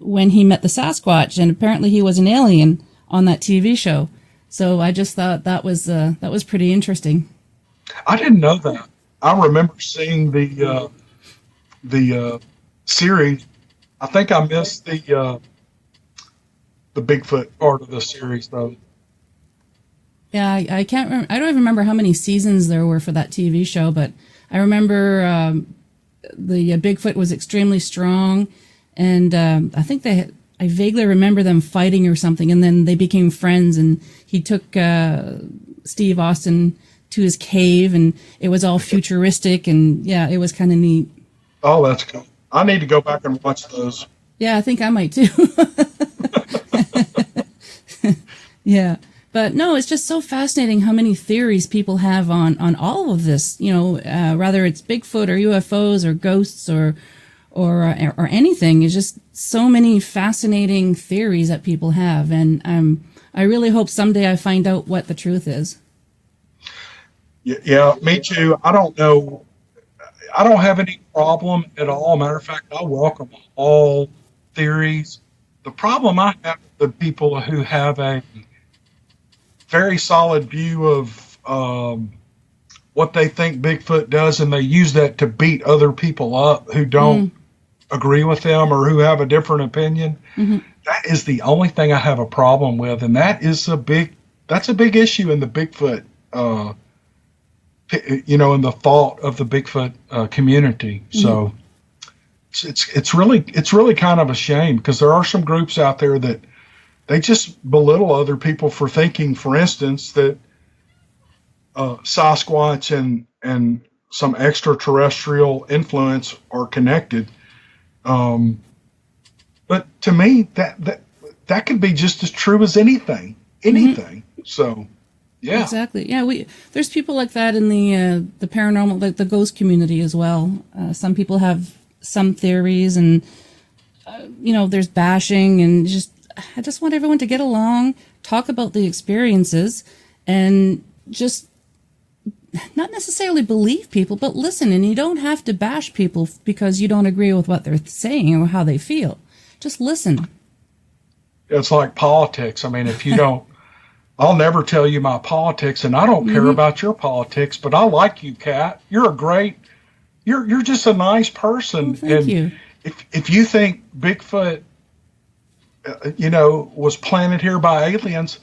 when he met the Sasquatch, and apparently he was an alien on that TV show. So I just thought that was pretty interesting. I didn't know that. I remember seeing the series. I think I missed the Bigfoot part of the series, though. Yeah, I can't remember. I don't even remember how many seasons there were for that TV show, but I remember the Bigfoot was extremely strong, and I think I vaguely remember them fighting or something, and then they became friends, and he took Steve Austin to his cave, and it was all futuristic, and yeah, it was kind of neat. Oh, that's cool. I need to go back and watch those. Yeah, I think I might too. Yeah. But no, it's just so fascinating how many theories people have on all of this, whether it's Bigfoot or UFOs or ghosts or anything. It's just so many fascinating theories that people have. And I really hope someday I find out what the truth is. Yeah, me too. I don't know. I don't have any problem at all. Matter of fact, I welcome all theories. The problem I have with the people who have a very solid view of what they think Bigfoot does, and they use that to beat other people up who don't agree with them or who have a different opinion. Mm-hmm. That is the only thing I have a problem with, and that's a big issue in the Bigfoot, in the thought of the Bigfoot community. Mm-hmm. So it's really kind of a shame, because there are some groups out there that they just belittle other people for thinking, for instance, that Sasquatch and some extraterrestrial influence are connected. But to me, that could be just as true as anything. Mm-hmm. So, yeah, exactly. Yeah, there's people like that in the paranormal, like the ghost community as well. Some people have some theories, and there's bashing, and I just want everyone to get along, talk about the experiences, and just not necessarily believe people, but listen. And you don't have to bash people because you don't agree with what they're saying or how they feel. Just listen. It's like politics. I mean, if you don't, I'll never tell you my politics, and I don't care about your politics, but I like you, Kat. You're you're just a nice person. Well, thank you. If you think Bigfoot, was planted here by aliens,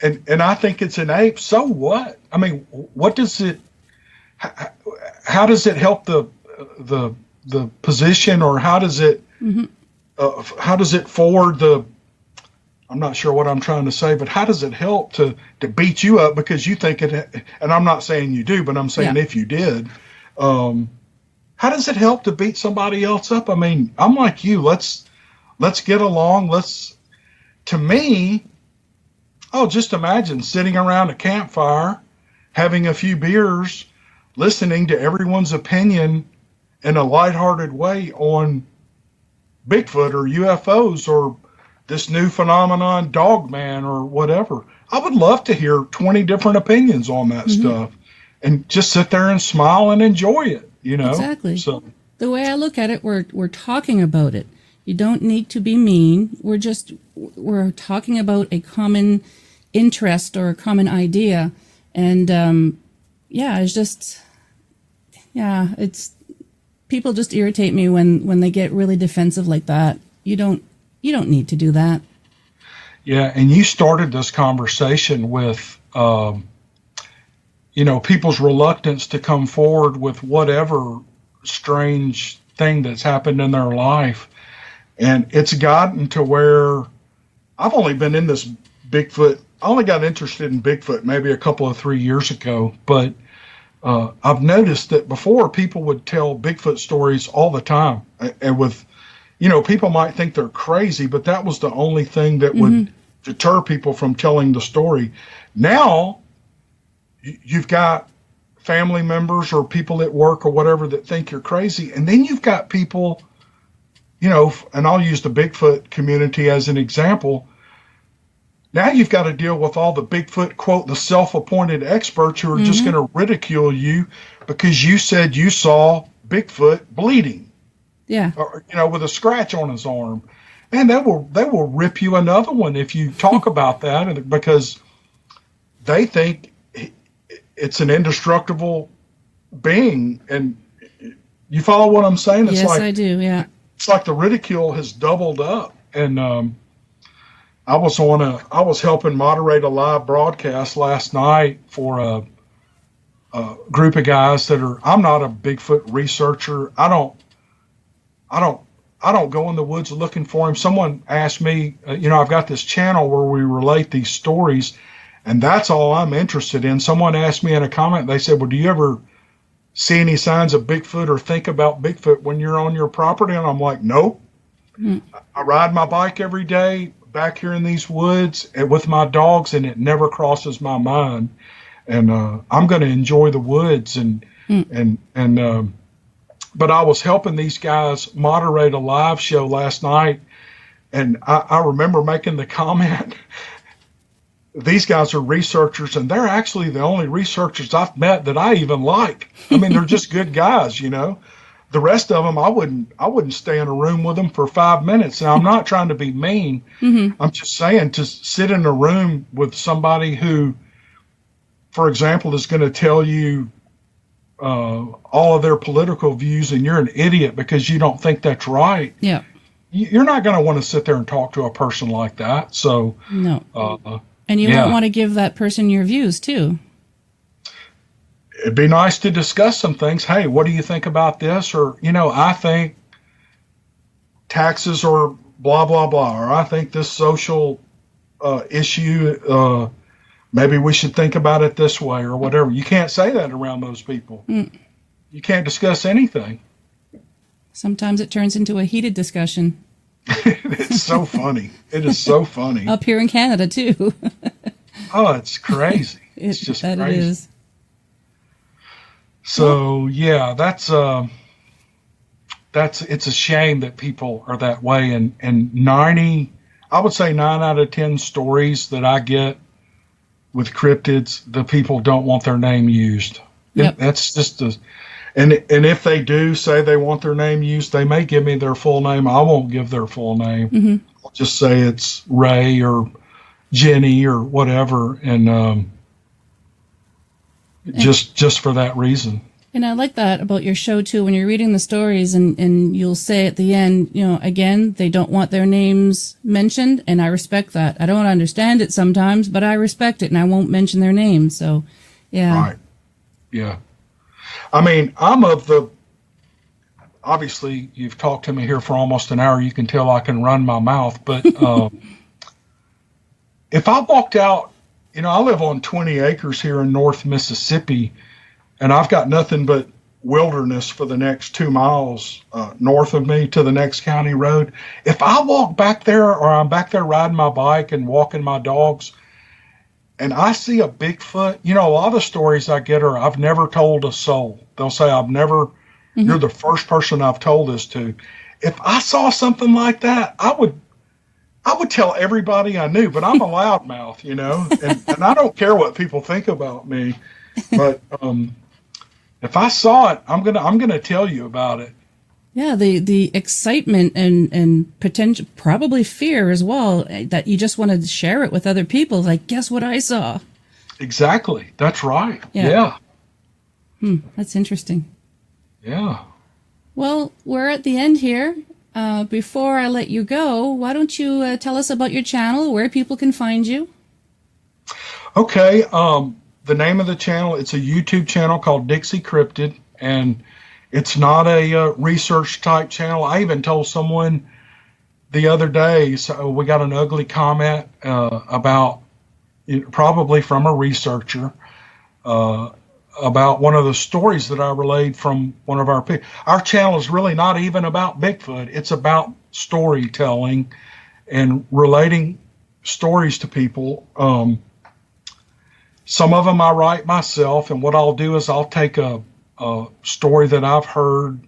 and I think it's an ape, so what? I mean, what does it? How does it help the position, or how does it? Mm-hmm. How does it forward the? I'm not sure what I'm trying to say, but how does it help to beat you up because you think it? And I'm not saying you do, but I'm saying if you did, how does it help to beat somebody else up? I mean, I'm like you. Let's get along. To me, just imagine sitting around a campfire, having a few beers, listening to everyone's opinion in a lighthearted way on Bigfoot or UFOs or this new phenomenon, dog man or whatever. I would love to hear 20 different opinions on that stuff and just sit there and smile and enjoy it, you know? Exactly. So the way I look at it, we're talking about it. You don't need to be mean. We're talking about a common interest or a common idea. And, it's people just irritate me when they get really defensive like that. You don't need to do that. Yeah, and you started this conversation with, people's reluctance to come forward with whatever strange thing that's happened in their life. And it's gotten to where I've only been in this Bigfoot. I only got interested in Bigfoot maybe a couple of 3 years ago, but I've noticed that before people would tell Bigfoot stories all the time, and with, people might think they're crazy, but that was the only thing that would deter people from telling the story. Now, you've got family members or people at work or whatever that think you're crazy, and then you've got people, and I'll use the Bigfoot community as an example. Now you've got to deal with all the Bigfoot, quote, the self-appointed experts who are just going to ridicule you because you said you saw Bigfoot bleeding. Yeah. Or, with a scratch on his arm. And they will rip you another one if you talk about that, because they think it's an indestructible being. And you follow what I'm saying? It's yes, I do, yeah. It's like the ridicule has doubled up. And I was helping moderate a live broadcast last night for a group of guys I'm not a Bigfoot researcher. I don't go in the woods looking for him. Someone asked me, I've got this channel where we relate these stories, and that's all I'm interested in. Someone asked me in a comment, they said, well, do you ever see any signs of Bigfoot or think about Bigfoot when you're on your property? And I'm like, nope. I ride my bike every day back here in these woods with my dogs, and it never crosses my mind. And I'm going to enjoy the woods but I was helping these guys moderate a live show last night, and I remember making the comment, these guys are researchers, and they're actually the only researchers I've met that I even like. I mean, they're just good guys, The rest of them, I wouldn't stay in a room with them for 5 minutes. Now, I'm not trying to be mean. I'm just saying, to sit in a room with somebody who, for example, is going to tell you all of their political views, and you're an idiot because you don't think that's right. Yeah. You're not going to want to sit there and talk to a person like that. So no. And you won't want to give that person your views too. It'd be nice to discuss some things. Hey, what do you think about this? Or, I think taxes are blah, blah, blah. Or I think this social issue, maybe we should think about it this way or whatever. You can't say that around those people. You can't discuss anything. Sometimes it turns into a heated discussion. It's so funny. It is so funny. Up here in Canada, too. Oh, it's crazy. It's just crazy. It is. So, yeah, it's a shame that people are that way. And I would say 9 out of 10 stories that I get with cryptids, the people don't want their name used. Yep. That's just and if they do say they want their name used, they may give me their full name. I won't give their full name. I'll just say it's Ray or Jenny or whatever, and just for that reason. And I like that about your show too, when you're reading the stories and you'll say at the end, again, they don't want their names mentioned, and I respect that. I don't understand it sometimes, but I respect it, and I won't mention their name. So, yeah. Right. Yeah. I mean, obviously you've talked to me here for almost an hour. You can tell I can run my mouth, but if I walked out, I live on 20 acres here in North Mississippi, and I've got nothing but wilderness for the next 2 miles north of me to the next county road. If I walk back there, or I'm back there riding my bike and walking my dogs, and I see a Bigfoot, a lot of stories I get are, I've never told a soul. They'll say, you're the first person I've told this to. If I saw something like that, I would tell everybody I knew, but I'm a loudmouth, you know, and I don't care what people think about me. But if I saw it, I'm gonna tell you about it. Yeah, the excitement and potential, probably fear as well, that you just want to share it with other people. Like, guess what I saw? Exactly. That's right. Yeah. That's interesting. Yeah. Well, we're at the end here. Before I let you go, why don't you tell us about your channel, where people can find you? Okay. The name of the channel, it's a YouTube channel called Dixie Cryptid, and it's not a research type channel. I even told someone the other day, so we got an ugly comment about, probably from a researcher, about one of the stories that I relayed from one of our people. Our channel is really not even about Bigfoot. It's about storytelling and relating stories to people. Some of them I write myself, and what I'll do is I'll take a story that I've heard.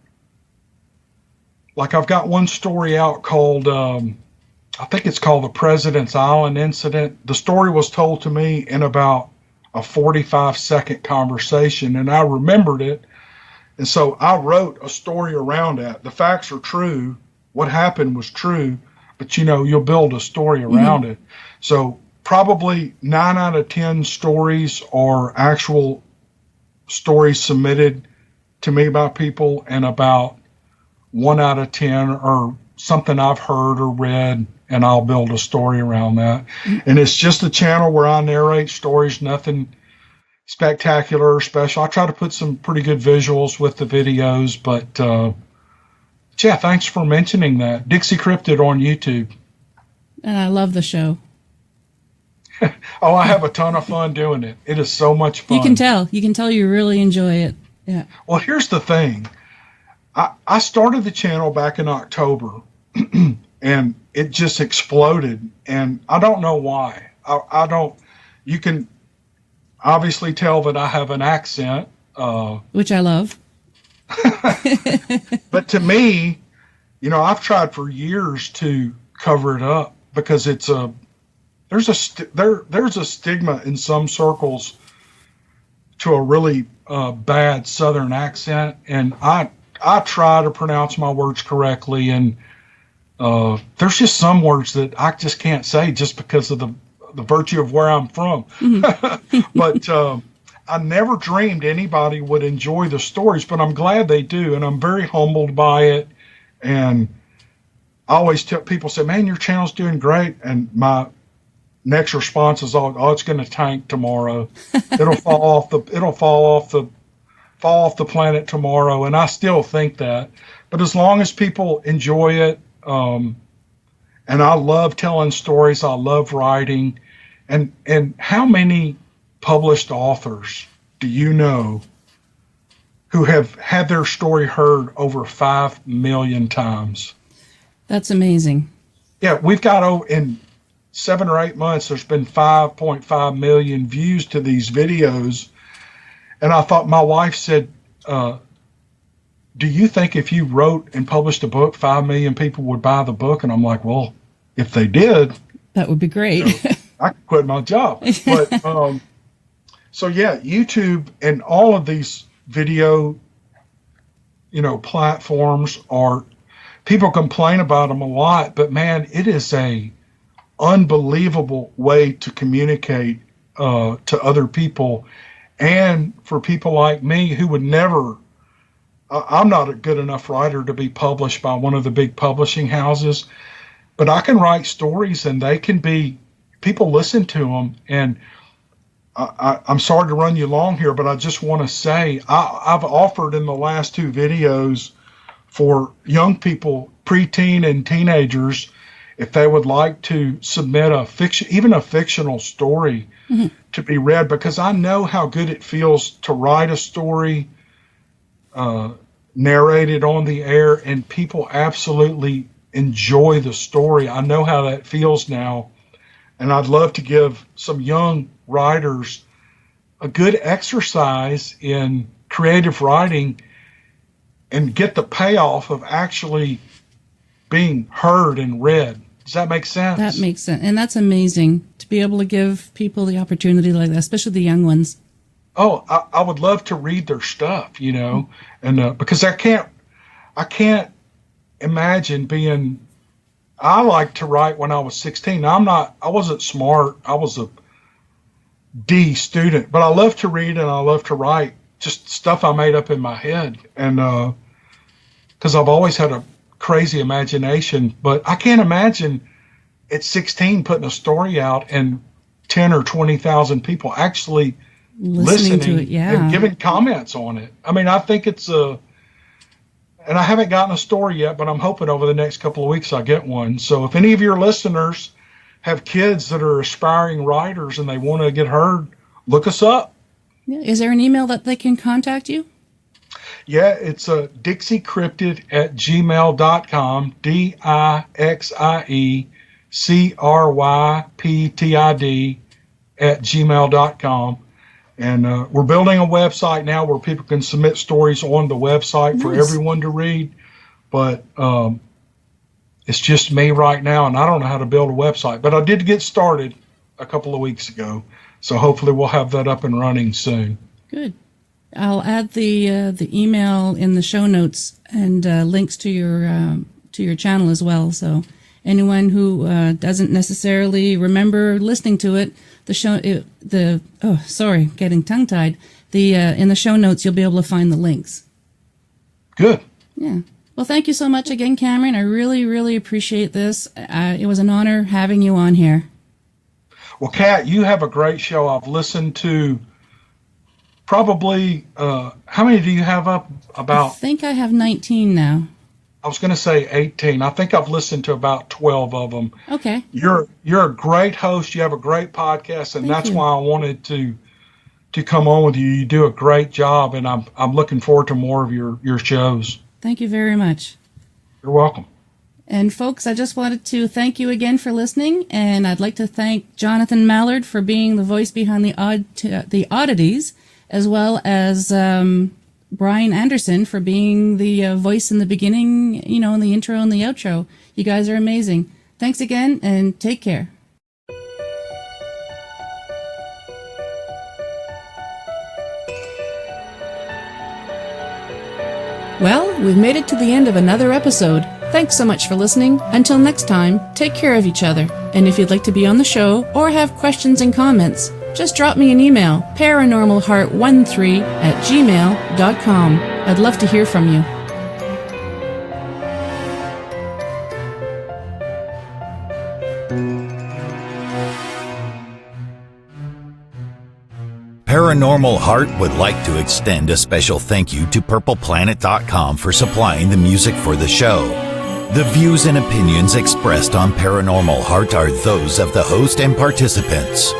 Like, I've got one story out called, I think it's called the President's Island Incident. The story was told to me in about a 45-second conversation, and I remembered it. And so I wrote a story around that. The facts are true. What happened was true, but you'll build a story around it. So probably 9 out of 10 stories are actual stories submitted to me by people, and about 1 out of 10 are something I've heard or read, and I'll build a story around that. And it's just a channel where I narrate stories, nothing spectacular or special. I try to put some pretty good visuals with the videos, but yeah, thanks for mentioning that. Dixie Cryptid on YouTube. And I love the show. Oh, I have a ton of fun doing it. It is so much fun. You can tell you really enjoy it. Yeah. Well, here's the thing. I started the channel back in October, and it just exploded, and I don't know why. I don't. You can obviously tell that I have an accent, which I love. But to me, I've tried for years to cover it up because it's there's a stigma in some circles to a really bad Southern accent, and I try to pronounce my words correctly, and there's just some words that I just can't say just because of the virtue of where I'm from. But I never dreamed anybody would enjoy the stories, but I'm glad they do, and I'm very humbled by it. And I always tell people, say, man, your channel's doing great, and my next response is, oh, it's going to tank tomorrow. It'll fall off the planet tomorrow. And I still think that. But as long as people enjoy it, and I love telling stories, I love writing. And how many published authors do you know who have had their story heard over 5 million times? That's amazing. Yeah, we've got, in 7 or 8 months, there's been 5.5 million views to these videos. And I thought, my wife said, do you think if you wrote and published a book, 5 million people would buy the book? And I'm like, well, if they did, that would be great. I could quit my job. But so yeah, YouTube and all of these video, platforms people complain about them a lot, but man, it is a unbelievable way to communicate to other people. And for people like me who would never, I'm not a good enough writer to be published by one of the big publishing houses, but I can write stories and they can be, people listen to them. And I'm sorry to run you long here, but I just want to say I've offered in the last 2 videos for young people, preteen and teenagers, if they would like to submit a fiction, even a fictional story to be read, because I know how good it feels to write a story, narrate it on the air, and people absolutely enjoy the story. I know how that feels now, and I'd love to give some young writers a good exercise in creative writing and get the payoff of actually being heard and read. Does that make sense? That makes sense. And that's amazing to be able to give people the opportunity like that, especially the young ones. Oh, I would love to read their stuff, you know, and because I can't imagine being. I liked to write when I was 16. I wasn't smart. I was a D student, but I love to read and I love to write just stuff I made up in my head. And because I've always had a crazy imagination, but I can't imagine at 16 putting a story out and 10 or 20,000 people actually listening to it, yeah, and giving comments on it. I mean, I think it's and I haven't gotten a story yet, but I'm hoping over the next couple of weeks I get one. So if any of your listeners have kids that are aspiring writers and they want to get heard, look us up. Yeah. Is there an email that they can contact you? Yeah, it's Dixie Cryptid at gmail.com, DIXIECRYPTID at gmail.com. And we're building a website now where people can submit stories on the website for everyone to read. But it's just me right now, and I don't know how to build a website. But I did get started a couple of weeks ago. So hopefully we'll have that up and running soon. Good. I'll add the email in the show notes and links to your channel as well. So anyone who doesn't necessarily remember listening to it, getting tongue-tied. In the show notes, you'll be able to find the links. Good. Yeah. Well, thank you so much again, Cameron. I really, really appreciate this. It was an honor having you on here. Well, Kat, you have a great show. I've listened to probably, how many do you have up? I think I have 19 now. I was going to say 18. I think I've listened to about 12 of them. Okay. You're a great host. You have a great podcast, and that's why I wanted to come on with you. You do a great job, and I'm looking forward to more of your shows. Thank you very much. You're welcome. And folks, I just wanted to thank you again for listening, and I'd like to thank Jonathan Mallard for being the voice behind the Oddities, as well as Brian Anderson for being the voice in the beginning, in the intro and the outro. You guys are amazing. Thanks again, and take care. Well, we've made it to the end of another episode. Thanks so much for listening. Until next time, take care of each other. And if you'd like to be on the show or have questions and comments, just drop me an email, paranormalheart13@gmail.com. I'd love to hear from you. Paranormal Heart would like to extend a special thank you to PurplePlanet.com for supplying the music for the show. The views and opinions expressed on Paranormal Heart are those of the host and participants.